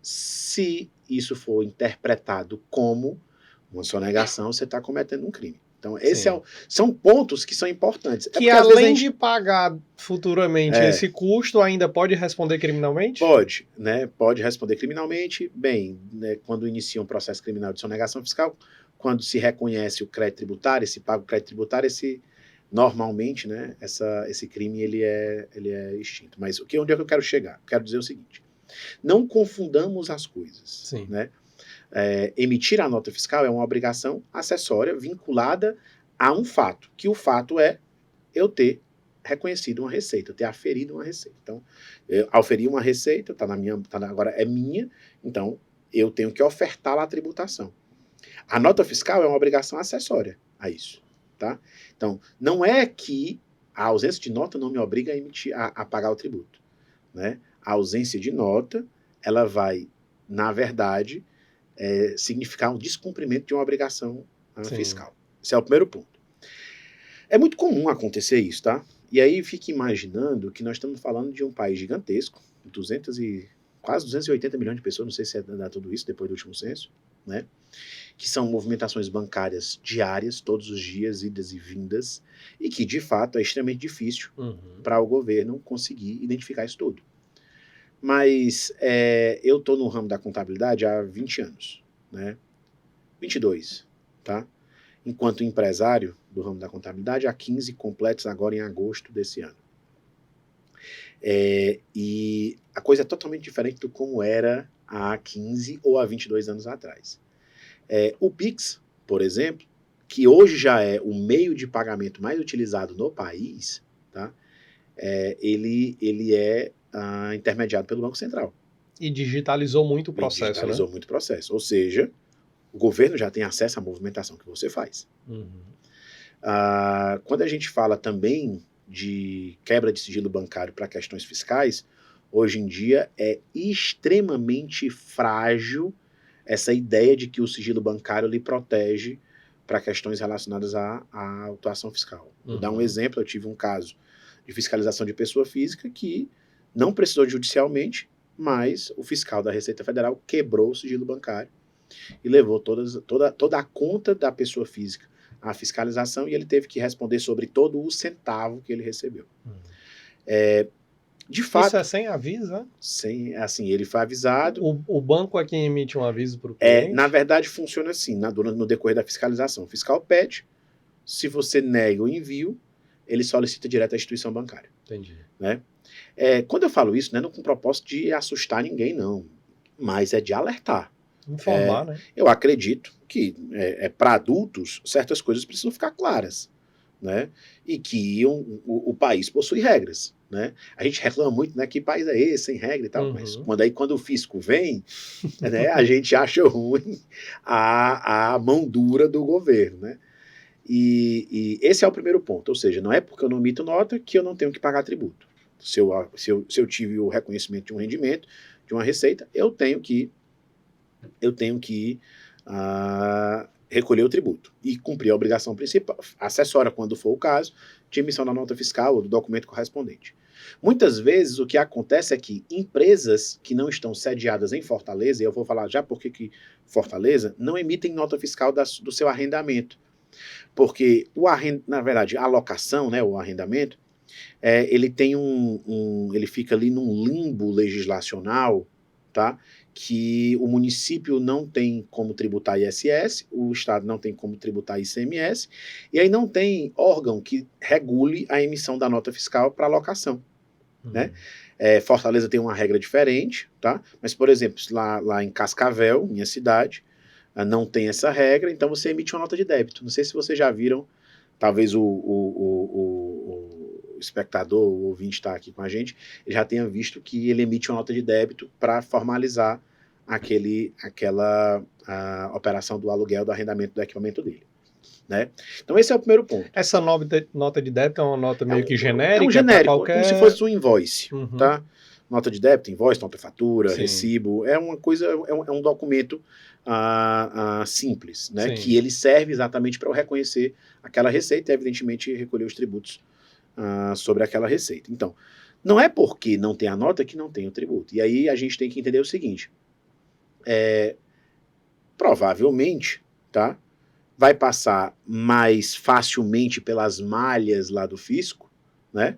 se isso for interpretado como uma sonegação, você está cometendo um crime. Então, são pontos que são importantes. Que além de pagar futuramente esse custo, ainda pode responder criminalmente? Pode, né? Pode responder criminalmente. Bem, né, quando inicia um processo criminal de sonegação fiscal, quando se reconhece o crédito tributário, se paga o crédito tributário, normalmente, né, esse crime ele é extinto. Mas onde é que eu quero chegar? Quero dizer o seguinte: não confundamos as coisas. Né? Emitir a nota fiscal é uma obrigação acessória vinculada a um fato, que o fato é eu ter reconhecido uma receita, eu ter aferido uma receita. Então, eu auferi uma receita, agora é minha, então eu tenho que ofertar lá a tributação. A nota fiscal é uma obrigação acessória a isso. Tá? Então, não é que a ausência de nota não me obriga a pagar o tributo. Né? A ausência de nota, ela vai, na verdade, significar um descumprimento de uma obrigação fiscal. Esse é o primeiro ponto. É muito comum acontecer isso, tá? E aí fique imaginando que nós estamos falando de um país gigantesco, quase 280 milhões de pessoas, não sei se dá tudo isso depois do último censo, né? Que são movimentações bancárias diárias, todos os dias, idas e vindas, e que, de fato, é extremamente difícil para o governo conseguir identificar isso tudo. Mas eu estou no ramo da contabilidade há 20 anos, né? 22, tá? Enquanto empresário do ramo da contabilidade, há 15 completos agora em agosto desse ano. E a coisa é totalmente diferente do como era há 15 ou há 22 anos atrás. O Pix, por exemplo, que hoje já é o meio de pagamento mais utilizado no país, tá? Ele é intermediado pelo Banco Central. E digitalizou muito o E processo, digitalizou né? muito o processo. Ou seja, o governo já tem acesso à movimentação que você faz. Quando a gente fala também de quebra de sigilo bancário para questões fiscais, hoje em dia é extremamente frágil essa ideia de que o sigilo bancário lhe protege para questões relacionadas à autuação fiscal. Vou dar um exemplo, eu tive um caso de fiscalização de pessoa física que não precisou judicialmente, mas o fiscal da Receita Federal quebrou o sigilo bancário e levou toda a conta da pessoa física à fiscalização e ele teve que responder sobre todo o centavo que ele recebeu. De fato... Isso é sem aviso, né? Assim, ele foi avisado. O banco é quem emite um aviso para o cliente? Na verdade, funciona assim, no decorrer da fiscalização. O fiscal pede, se você nega o envio, ele solicita direto à instituição bancária. Entendi. Né? Quando eu falo isso, não é com o propósito de assustar ninguém, não. Mas é de alertar. Informar, né? Eu acredito que para adultos, certas coisas precisam ficar claras. Né? E que o país possui regras. Né? A gente reclama muito, né, que país é esse, sem regra e tal, mas quando o fisco vem, né, a gente acha ruim a mão dura do governo. Né? E esse é o primeiro ponto, ou seja, não é porque eu não emito nota que eu não tenho que pagar tributo. Se eu tive o reconhecimento de um rendimento, de uma receita, eu tenho que recolher o tributo e cumprir a obrigação principal, acessória, quando for o caso, de emissão da nota fiscal ou do documento correspondente. Muitas vezes o que acontece é que empresas que não estão sediadas em Fortaleza, e eu vou falar já por que Fortaleza, não emitem nota fiscal do seu arrendamento. Porque, na verdade, a alocação, né, o arrendamento, ele tem ele fica ali num limbo legislacional, tá? Que o município não tem como tributar ISS, o estado não tem como tributar ICMS, e aí não tem órgão que regule a emissão da nota fiscal para alocação. Né? Fortaleza tem uma regra diferente, tá? Mas, por exemplo, lá em Cascavel, minha cidade, não tem essa regra, então você emite uma nota de débito. Não sei se vocês já viram, talvez o espectador, o ouvinte está aqui com a gente, ele já tenha visto que ele emite uma nota de débito para formalizar aquela operação do aluguel, do arrendamento do equipamento dele. Né? Então esse é o primeiro ponto. Essa nota de débito é uma nota meio que genérica? É um genérico, qualquer... como se fosse um invoice. Tá? Nota de débito, invoice, nota fatura, Sim. recibo, é uma coisa, é um documento simples, né? Que ele serve exatamente para eu reconhecer aquela receita e, evidentemente, recolher os tributos sobre aquela receita. Então, não é porque não tem a nota que não tem o tributo. E aí a gente tem que entender o seguinte, provavelmente, tá? Vai passar mais facilmente pelas malhas lá do fisco, né?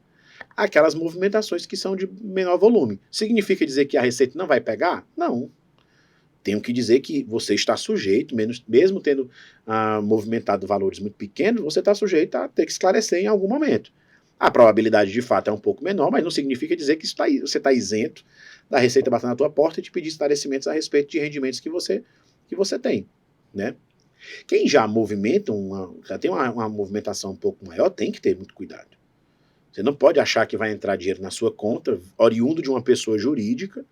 Aquelas movimentações que são de menor volume. Significa dizer que a receita não vai pegar? Não. Tenho que dizer que você está sujeito, mesmo tendo movimentado valores muito pequenos, você está sujeito a ter que esclarecer em algum momento. A probabilidade de fato é um pouco menor, mas não significa dizer que você está isento da receita bater na tua porta e te pedir esclarecimentos a respeito de rendimentos que você tem, né? Quem já movimenta, já tem uma movimentação um pouco maior, tem que ter muito cuidado. Você não pode achar que vai entrar dinheiro na sua conta, oriundo de uma pessoa jurídica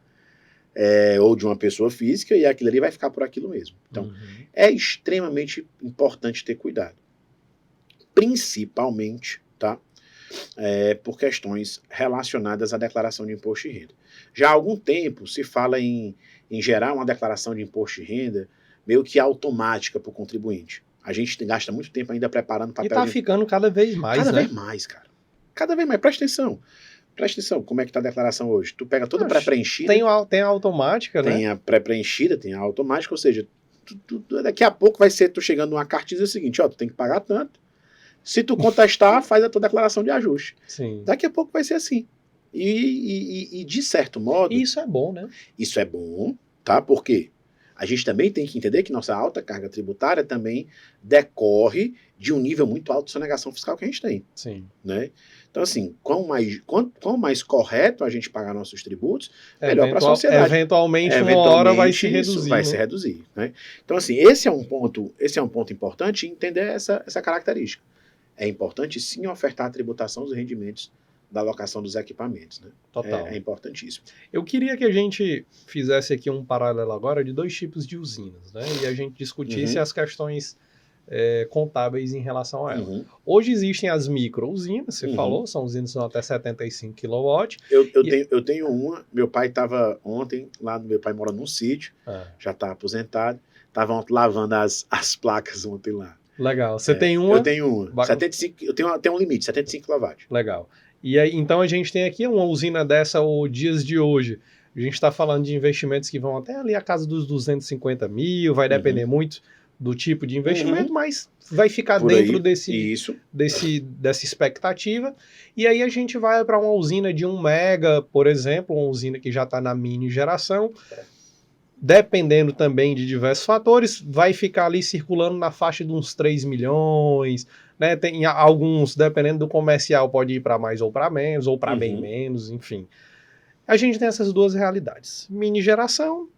ou de uma pessoa física, e aquilo ali vai ficar por aquilo mesmo. Então, é extremamente importante ter cuidado. Principalmente, tá? Por questões relacionadas à declaração de imposto de renda. Já há algum tempo se fala em gerar uma declaração de imposto de renda meio que automática para o contribuinte. A gente gasta muito tempo ainda preparando papel. E está ficando cada vez mais, Cada vez mais, cara. Cada vez mais. Presta atenção. Presta atenção, como é que está a declaração hoje? Tu pega toda pré-preenchida. Tem a automática, né? Tem a pré-preenchida, tem a automática, ou seja, daqui a pouco vai ser tu chegando numa carta e dizer o seguinte, tu tem que pagar tanto. Se tu contestar, faz a tua declaração de ajuste. Sim. Daqui a pouco vai ser assim. E de certo modo... E isso é bom, né? Isso é bom, tá? Por quê? A gente também tem que entender que nossa alta carga tributária também decorre de um nível muito alto de sonegação fiscal que a gente tem. Sim. Né? Então, assim, quanto mais correto a gente pagar nossos tributos, melhor para a sociedade. Eventualmente, uma hora vai se isso reduzir. vai se reduzir, né? Então, assim, esse é um ponto importante, entender essa característica. É importante, sim, ofertar a tributação dos rendimentos da alocação dos equipamentos, né? Total. É importantíssimo. Eu queria que a gente fizesse aqui um paralelo agora de 2 tipos de usinas, né? E a gente discutisse as questões contábeis em relação a ela. Hoje existem as micro-usinas, você falou, são usinas que são até 75 kW. Eu tenho uma, meu pai estava ontem, meu pai mora num sítio, já está aposentado, estavam lavando as placas ontem lá. Legal. Você tem uma? Eu tenho uma. 75, eu tenho um limite, 75 kW. Legal. E aí, então a gente tem aqui uma usina dessa, ou dias de hoje, a gente está falando de investimentos que vão até ali a casa dos 250 mil, vai depender muito do tipo de investimento, mas vai ficar Por dentro aí, dessa expectativa. E aí a gente vai para uma usina de 1 mega, por exemplo, uma usina que já está na mini geração, dependendo também de diversos fatores, vai ficar ali circulando na faixa de uns 3 milhões, né? Tem alguns, dependendo do comercial, pode ir para mais ou para menos, ou para bem menos, enfim. A gente tem essas 2 realidades, mini geração,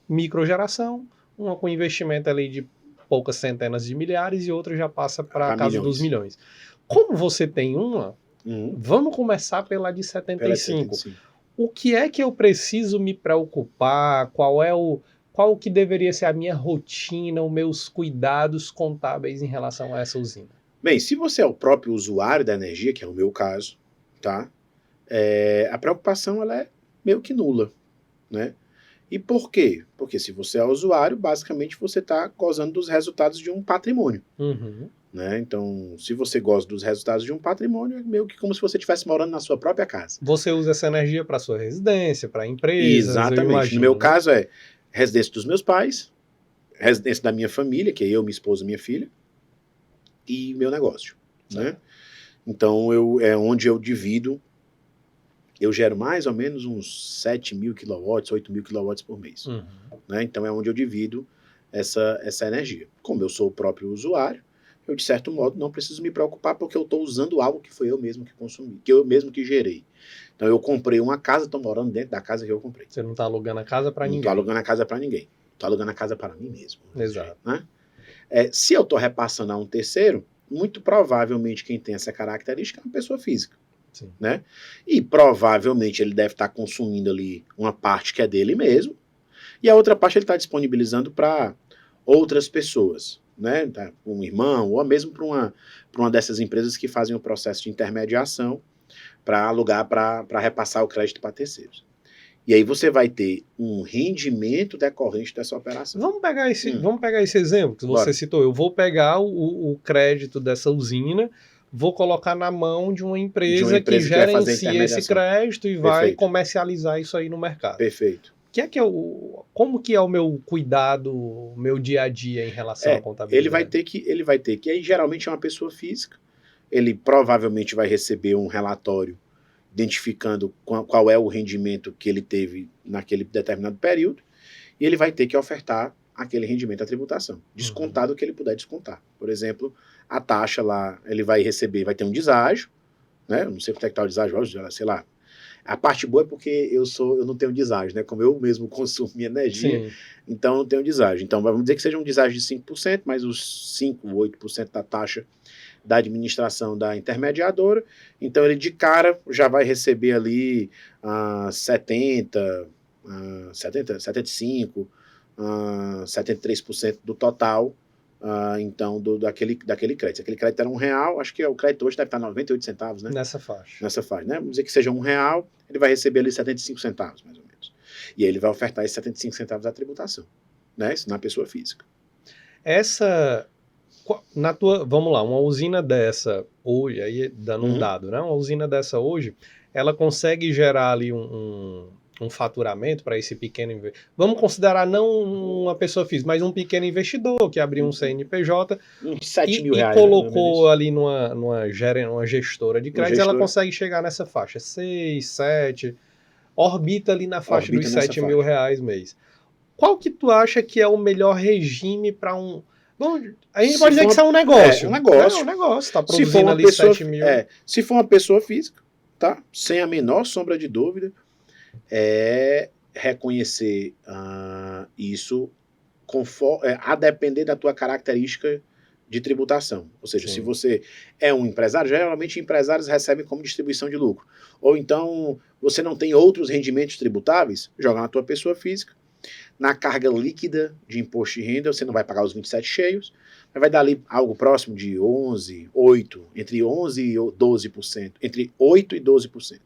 micro geração, uma com investimento ali de poucas centenas de milhares e outra já passa para a casa dos milhões. Como você tem uma, vamos começar pela de 75. O que é que eu preciso me preocupar? Qual que deveria ser a minha rotina, os meus cuidados contábeis em relação a essa usina? Bem, se você é o próprio usuário da energia, que é o meu caso, tá? A preocupação ela é meio que nula, né? E por quê? Porque se você é usuário, basicamente você está gozando dos resultados de um patrimônio. Né? Então, se você goza dos resultados de um patrimônio, é meio que como se você estivesse morando na sua própria casa. Você usa essa energia para sua residência, para empresas. Exatamente. No meu caso é residência dos meus pais, residência da minha família, que é eu, minha esposa, minha filha, e meu negócio. Né? Então, é onde eu divido. Eu gero mais ou menos uns 7 mil kW, 8 mil kW por mês. Né? Então é onde eu divido essa energia. Como eu sou o próprio usuário, eu de certo modo não preciso me preocupar porque eu estou usando algo que foi eu mesmo que consumi, que eu mesmo que gerei. Então eu comprei uma casa, estou morando dentro da casa que eu comprei. Você não está alugando a casa para ninguém. Não estou alugando a casa para ninguém. Estou alugando a casa para mim mesmo. Exato. Né? Se eu estou repassando a um terceiro, muito provavelmente quem tem essa característica é uma pessoa física. Sim. Né? E provavelmente ele deve estar consumindo ali uma parte que é dele mesmo, e a outra parte ele está disponibilizando para outras pessoas, né? Tá, um irmão, ou mesmo para uma dessas empresas que fazem o processo de intermediação para alugar, para repassar o crédito para terceiros. E aí você vai ter um rendimento decorrente dessa operação. Vamos pegar esse exemplo que você citou. Eu vou pegar o crédito dessa usina, vou colocar na mão de uma empresa que gerencia esse crédito e vai comercializar isso aí no mercado. Perfeito. Como que é o meu cuidado, o meu dia a dia em relação à contabilidade? Ele vai ter que, aí geralmente é uma pessoa física, ele provavelmente vai receber um relatório identificando qual é o rendimento que ele teve naquele determinado período, e ele vai ter que ofertar aquele rendimento à tributação, descontado o que ele puder descontar. Por exemplo, a taxa lá, ele vai receber, vai ter um deságio, né? Eu não sei quanto é que tá o deságio, sei lá. A parte boa é porque eu não tenho deságio, né? Como eu mesmo consumo minha energia, então não tenho deságio. Então vamos dizer que seja um deságio de 5%, mais os 5, 8% da taxa da administração da intermediadora. Então ele de cara já vai receber ali 75%, 73% do total, então, daquele crédito. Se aquele crédito era R$1, acho que o crédito hoje deve estar 98 centavos, né? Nessa faixa, né? Vamos dizer que seja R$1, ele vai receber ali 75 centavos, mais ou menos. E aí ele vai ofertar esses 75 centavos à tributação, né? Isso na pessoa física. Vamos lá, uma usina dessa hoje, aí dando um dado, né? Uma usina dessa hoje, ela consegue gerar ali um faturamento para esse pequeno investidor. Vamos considerar não uma pessoa física, mas um pequeno investidor que abriu um CNPJ uns 7 mil reais, e colocou ali numa gestora de crédito, ela consegue chegar nessa faixa, 6, 7, orbita ali na faixa dos 7 mil reais mês. Qual que tu acha que é o melhor regime para Bom, a gente Se pode dizer for que isso é um negócio. É um negócio. É um negócio, tá Se for produzindo uma ali pessoa, 7 mil. se for uma pessoa física, tá? Sem a menor sombra de dúvida, é reconhecer isso a depender da tua característica de tributação. Ou seja, Sim. se você é um empresário, geralmente empresários recebem como distribuição de lucro. Ou então você não tem outros rendimentos tributáveis, joga na tua pessoa física. Na carga líquida de imposto de renda, você não vai pagar os 27 cheios, mas vai dar ali algo próximo de 11, 8, entre 11 e 12%, entre 8 e 12%.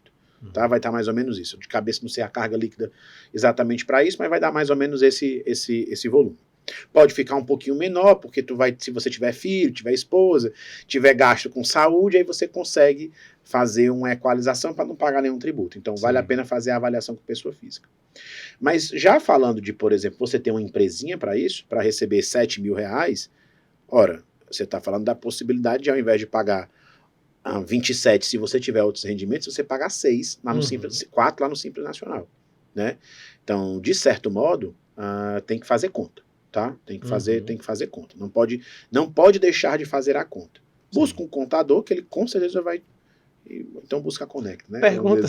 Tá? Vai estar mais ou menos isso. De cabeça não sei a carga líquida exatamente para isso, mas vai dar mais ou menos esse volume. Pode ficar um pouquinho menor, porque se você tiver filho, tiver esposa, tiver gasto com saúde, aí você consegue fazer uma equalização para não pagar nenhum tributo. Então, vale a pena fazer a avaliação com pessoa física. Mas já falando de, por exemplo, você ter uma empresinha para isso, para receber 7 mil reais, ora, você está falando da possibilidade de, ao invés de pagar 27, se você tiver outros rendimentos, você pagar 6 lá no Simples, 4 lá no Simples Nacional, né? Então, de certo modo, tem que fazer conta, tá? Tem que fazer conta. Não pode deixar de fazer a conta. Busca um contador que ele com certeza vai. Então busca a Conecta, né? Pergunta.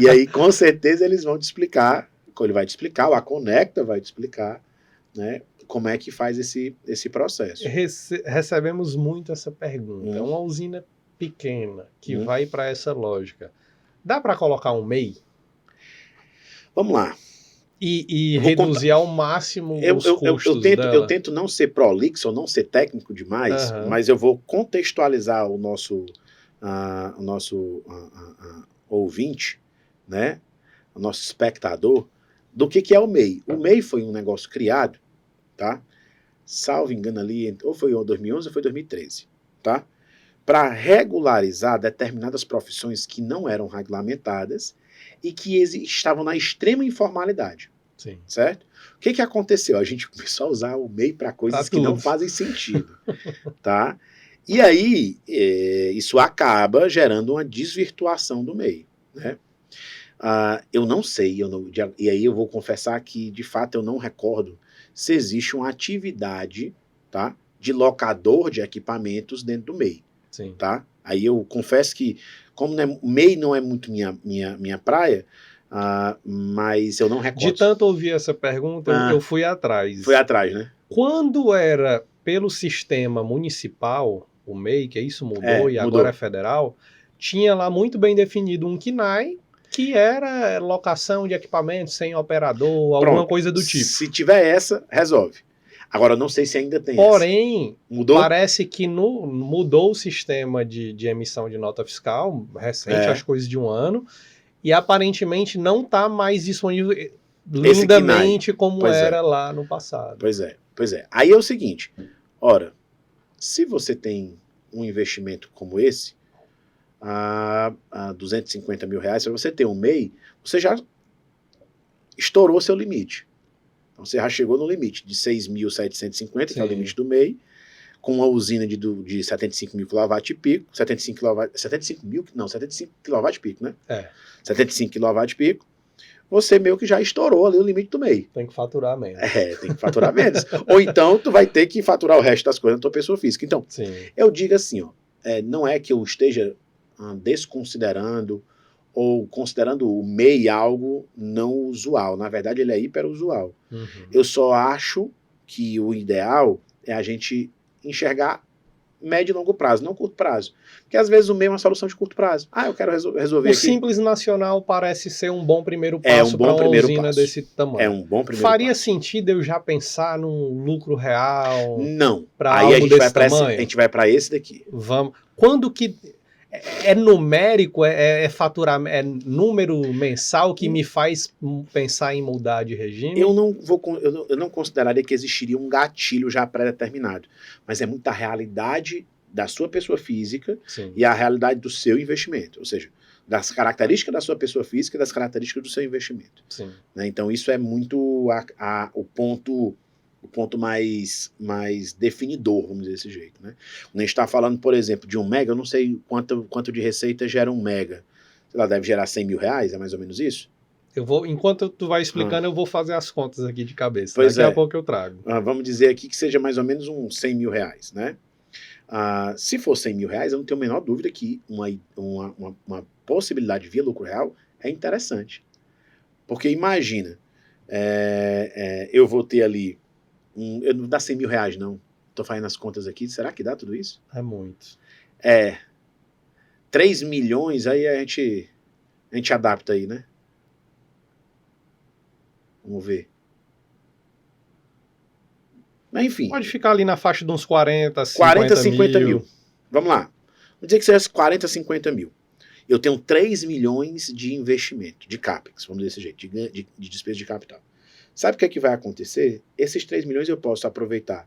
E aí, com certeza, eles vão te explicar, ele vai te explicar, ou a Conecta vai te explicar, né? Como é que faz esse processo. Recebemos muito essa pergunta. É uma usina pequena que vai para essa lógica. Dá para colocar um MEI? Vamos lá. E reduzir ao máximo os custos dela? Eu tento não ser prolixo ou não ser técnico demais, mas eu vou contextualizar o nosso ouvinte, né? O nosso espectador, do que é o MEI. O MEI foi um negócio criado, tá? Salvo engano ali, ou foi em 2011 ou foi 2013, tá? Para regularizar determinadas profissões que não eram regulamentadas e que estavam na extrema informalidade. Sim. Certo? O que aconteceu? A gente começou a usar o MEI para coisas que não fazem sentido. Tá? E aí, isso acaba gerando uma desvirtuação do MEI. Né? Eu não sei, e aí eu vou confessar que, de fato, eu não recordo se existe uma atividade, tá, de locador de equipamentos dentro do MEI. Sim. Tá? Aí eu confesso que, como MEI não é muito minha praia, mas eu não recordo. De tanto ouvir essa pergunta, eu fui atrás. Foi atrás, né? Quando era pelo sistema municipal, o MEI, que isso mudou e agora é federal, tinha lá muito bem definido um KNAI, que era locação de equipamentos sem operador, alguma coisa do tipo. Se tiver essa, resolve. Agora, eu não sei se ainda tem. Porém, parece que mudou o sistema de emissão de nota fiscal, recente, acho coisa de 1 ano, e aparentemente não está mais disponível lindamente como era lá no passado. Pois é. Aí é o seguinte, ora, se você tem um investimento como esse, a 250 mil reais, para você ter um MEI, você já estourou seu limite. Então você já chegou no limite de 6.750, que é o limite do MEI, com uma usina de 75 mil kW-pico, 75 kW-pico, né? 75 kW-pico, você meio que já estourou ali o limite do MEI. Tem que faturar menos. Tem que faturar menos. Ou então tu vai ter que faturar o resto das coisas na tua pessoa física. Então, eu digo assim, não é que eu esteja desconsiderando ou considerando o MEI algo não usual. Na verdade, ele é hiperusual. Eu só acho que o ideal é a gente enxergar médio e longo prazo, não curto prazo. Porque às vezes o MEI é uma solução de curto prazo. Eu quero resolver aqui. O Simples Nacional parece ser um bom primeiro passo para uma usina desse tamanho. É um bom primeiro Faria passo. sentido eu já pensar num lucro real? Não. Para algo a gente vai para esse daqui. Vamos. Quando que é numérico, é faturamento, é número mensal que me faz pensar em mudar de regime? Eu não consideraria que existiria um gatilho já pré-determinado, mas é muita realidade da sua pessoa física e a realidade do seu investimento, ou seja, das características da sua pessoa física e das características do seu investimento. Né? Então isso é muito o ponto mais definidor, vamos dizer desse jeito. Né? Quando a gente está falando, por exemplo, de 1 mega, eu não sei quanto de receita gera 1 mega. Sei lá, deve gerar 100 mil reais, é mais ou menos isso? Enquanto tu vai explicando, eu vou fazer as contas aqui de cabeça. Pois Daqui é. a pouco eu trago. Vamos dizer aqui que seja mais ou menos uns 100 mil reais, né? Se for 100 mil reais, eu não tenho a menor dúvida que uma possibilidade via lucro real é interessante. Porque imagina, eu vou ter ali, eu não dá 100 mil reais não, tô fazendo as contas aqui, será que dá tudo isso? É muito. 3 milhões, aí a gente adapta aí, né? Vamos ver. Mas enfim. Pode ficar ali na faixa de uns 40, 50 mil. Vamos lá. Vamos dizer que seja 40, 50 mil. Eu tenho 3 milhões de investimento, de CAPEX, vamos desse jeito, de despesa de capital. Sabe o que é que vai acontecer? Esses 3 milhões eu posso aproveitar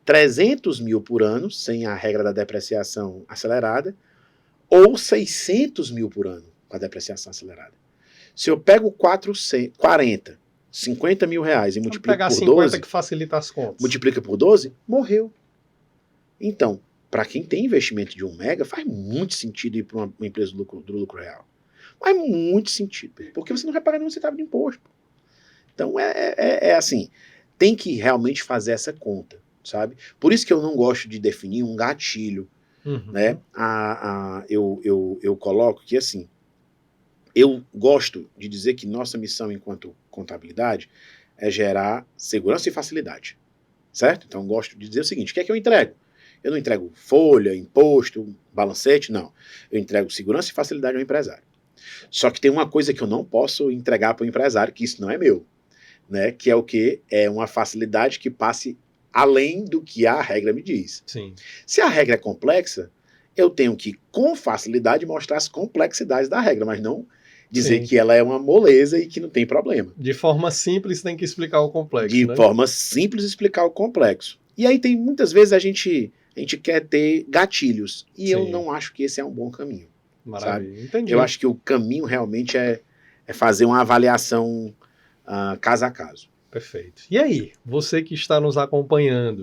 300 mil por ano, sem a regra da depreciação acelerada, ou 600 mil por ano, com a depreciação acelerada. Se eu pego 50 mil reais e multiplico por 12... que facilita as contas. Multiplica por 12, morreu. Então, para quem tem investimento de 1 mega, faz muito sentido ir para uma empresa do lucro real. Faz muito sentido, porque você não vai pagar nenhum centavo de imposto. Então, assim, tem que realmente fazer essa conta, sabe? Por isso que eu não gosto de definir um gatilho, né? Eu coloco que, assim, eu gosto de dizer que nossa missão enquanto contabilidade é gerar segurança e facilidade, certo? Então eu gosto de dizer o seguinte, o que é que eu entrego? Eu não entrego folha, imposto, balancete, não. Eu entrego segurança e facilidade ao empresário. Só que tem uma coisa que eu não posso entregar para o empresário, que isso não é meu, né? Que é o quê? É uma facilidade que passe além do que a regra me diz. Sim. Se a regra é complexa, eu tenho que, com facilidade, mostrar as complexidades da regra, mas não dizer que ela é uma moleza e que não tem problema. De forma simples, tem que explicar o complexo. De forma simples, explicar o complexo. E aí tem muitas vezes a gente quer ter gatilhos. E eu não acho que esse é um bom caminho. Maravilha. Sabe? Entendi. Eu acho que o caminho realmente é fazer uma avaliação caso a caso. Perfeito. E aí, você que está nos acompanhando,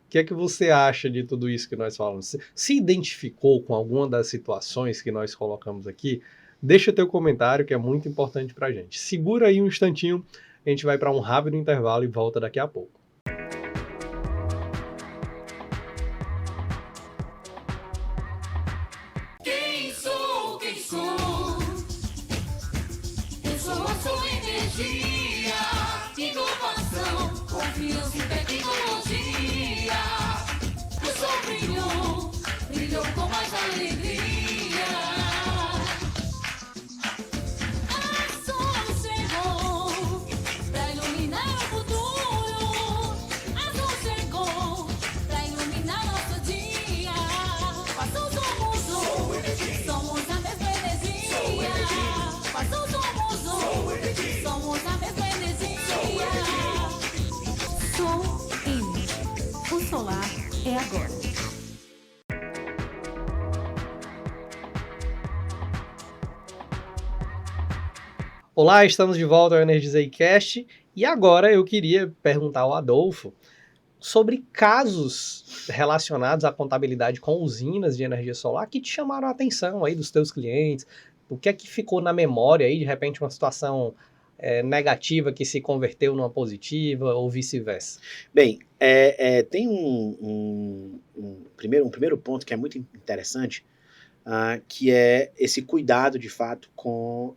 o que é que você acha de tudo isso que nós falamos? Se identificou com alguma das situações que nós colocamos aqui? Deixa teu comentário, que é muito importante pra gente. Segura aí um instantinho, a gente vai para um rápido intervalo e volta daqui a pouco. Quem sou? Eu sou a sua energia, inovação, confiança e tecnologia. O sol brilhou com mais alegria. Solar é agora. Olá, estamos de volta ao Energizei Cast e agora eu queria perguntar ao Adolfo sobre casos relacionados à contabilidade com usinas de energia solar que te chamaram a atenção aí dos teus clientes. O que é que ficou na memória aí, de repente uma situação negativa que se converteu numa positiva ou vice-versa? Bem, tem um primeiro ponto que é muito interessante, que é esse cuidado, de fato, com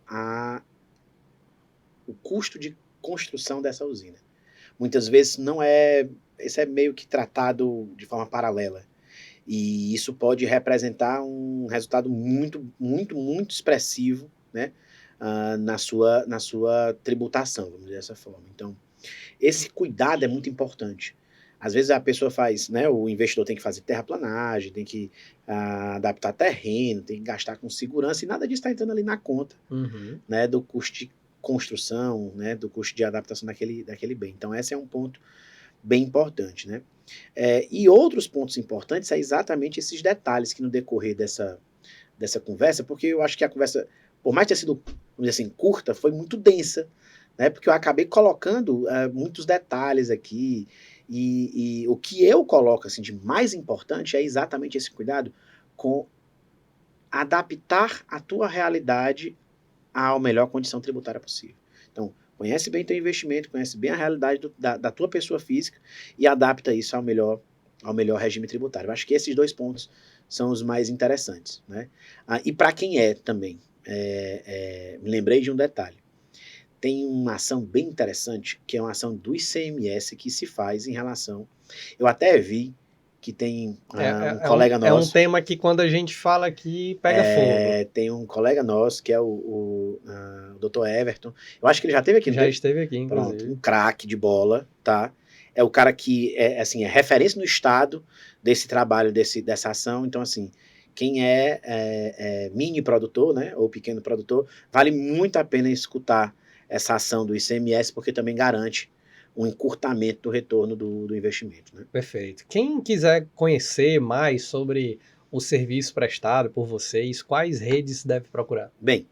o custo de construção dessa usina. Muitas vezes isso é meio que tratado de forma paralela. E isso pode representar um resultado muito, muito, muito expressivo, né? Na sua tributação, vamos dizer dessa forma. Então, esse cuidado é muito importante. Às vezes a pessoa faz, né, o investidor tem que fazer terraplanagem, tem que adaptar terreno, tem que gastar com segurança, e nada disso está entrando ali na conta, né, do custo de construção, né, do custo de adaptação daquele bem. Então, esse é um ponto bem importante, né? E outros pontos importantes é exatamente esses detalhes que no decorrer dessa conversa, porque eu acho que a conversa, por mais ter sido, vamos dizer assim, curta, foi muito densa, né? Porque eu acabei colocando muitos detalhes aqui, e o que eu coloco assim, de mais importante é exatamente esse cuidado com adaptar a tua realidade à melhor condição tributária possível. Então, conhece bem teu investimento, conhece bem a realidade da tua pessoa física e adapta isso ao melhor regime tributário. Eu acho que esses 2 pontos são os mais interessantes, né? E para quem também, me lembrei de um detalhe. Tem uma ação bem interessante, que é uma ação do ICMS que se faz em relação... Eu até vi que tem um colega nosso... É um tema que quando a gente fala aqui, pega fogo. Tem um colega nosso, que é o Dr. Everton. Eu acho que ele já esteve aqui. Já esteve aqui, inclusive. Pronto, um craque de bola, tá? É o cara que é referência no estado desse trabalho, dessa ação. Então, assim, quem é mini produtor, né, ou pequeno produtor, vale muito a pena escutar essa ação do ICMS, porque também garante um encurtamento do retorno do investimento, né? Perfeito. Quem quiser conhecer mais sobre o serviço prestado por vocês, quais redes deve procurar? Bem,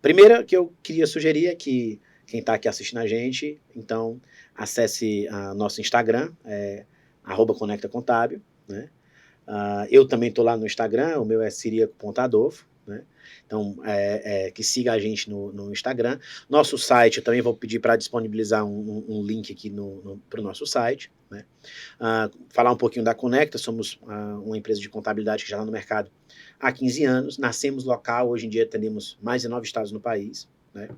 primeira que eu queria sugerir é que quem está aqui assistindo a gente, então acesse nosso Instagram, @conectacontábil, né? Eu também estou lá no Instagram, o meu é Ciriaco.adolfo, né? Então, que siga a gente no Instagram. Nosso site, eu também vou pedir para disponibilizar um link aqui para o nosso site, né? Falar um pouquinho da Conecta, somos uma empresa de contabilidade que já está no mercado há 15 anos, nascemos local, hoje em dia atendemos mais de 9 estados no país, né?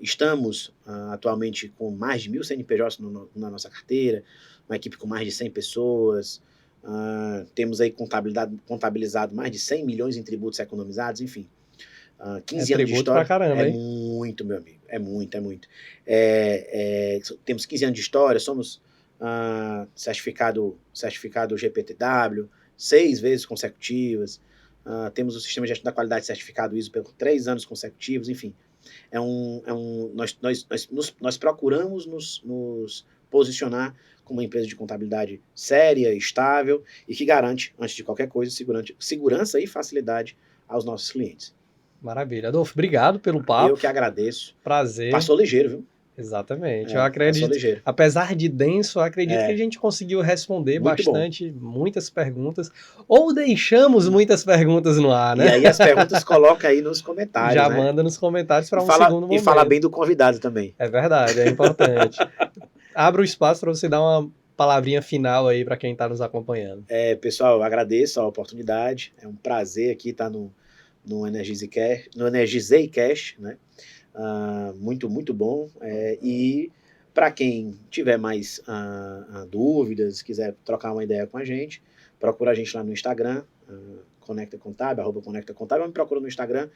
Estamos atualmente com mais de 1.000 CNPJs na nossa carteira, uma equipe com mais de 100 pessoas, temos aí contabilizado mais de 100 milhões em tributos economizados, enfim. 15 anos de história. Pra caramba, hein? Muito, meu amigo. É muito. Temos 15 anos de história, somos certificado GPTW, 6 vezes consecutivas, temos o sistema de gestão da qualidade certificado ISO por 3 anos consecutivos, enfim. Nós procuramos nos posicionar como uma empresa de contabilidade séria, estável e que garante, antes de qualquer coisa, segurança e facilidade aos nossos clientes. Maravilha. Adolfo, obrigado pelo papo. Eu que agradeço. Prazer. Passou ligeiro, viu? Exatamente. Eu acredito, passou ligeiro. apesar de denso, eu acredito que a gente conseguiu responder Muito muitas perguntas, ou deixamos muitas perguntas no ar, né? E aí as perguntas coloca aí nos comentários, Já né? manda nos comentários para segundo momento. E fala bem do convidado também. É verdade, é importante. Abra o espaço para você dar uma palavrinha final aí para quem está nos acompanhando. Pessoal, eu agradeço a oportunidade. É um prazer aqui estar no Energizei Cash, né? Muito bom. E para quem tiver mais dúvidas, quiser trocar uma ideia com a gente, procura a gente lá no Instagram, Conecta Contábil, @Conecta Contábil, ou me procura no Instagram,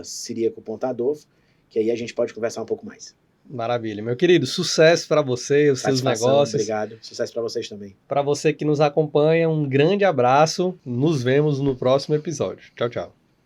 @Ciriaco.adolfo, que aí a gente pode conversar um pouco mais. Maravilha. Meu querido, sucesso para você, os seus negócios. Obrigado. Sucesso para vocês também. Para você que nos acompanha, um grande abraço. Nos vemos no próximo episódio. Tchau, tchau.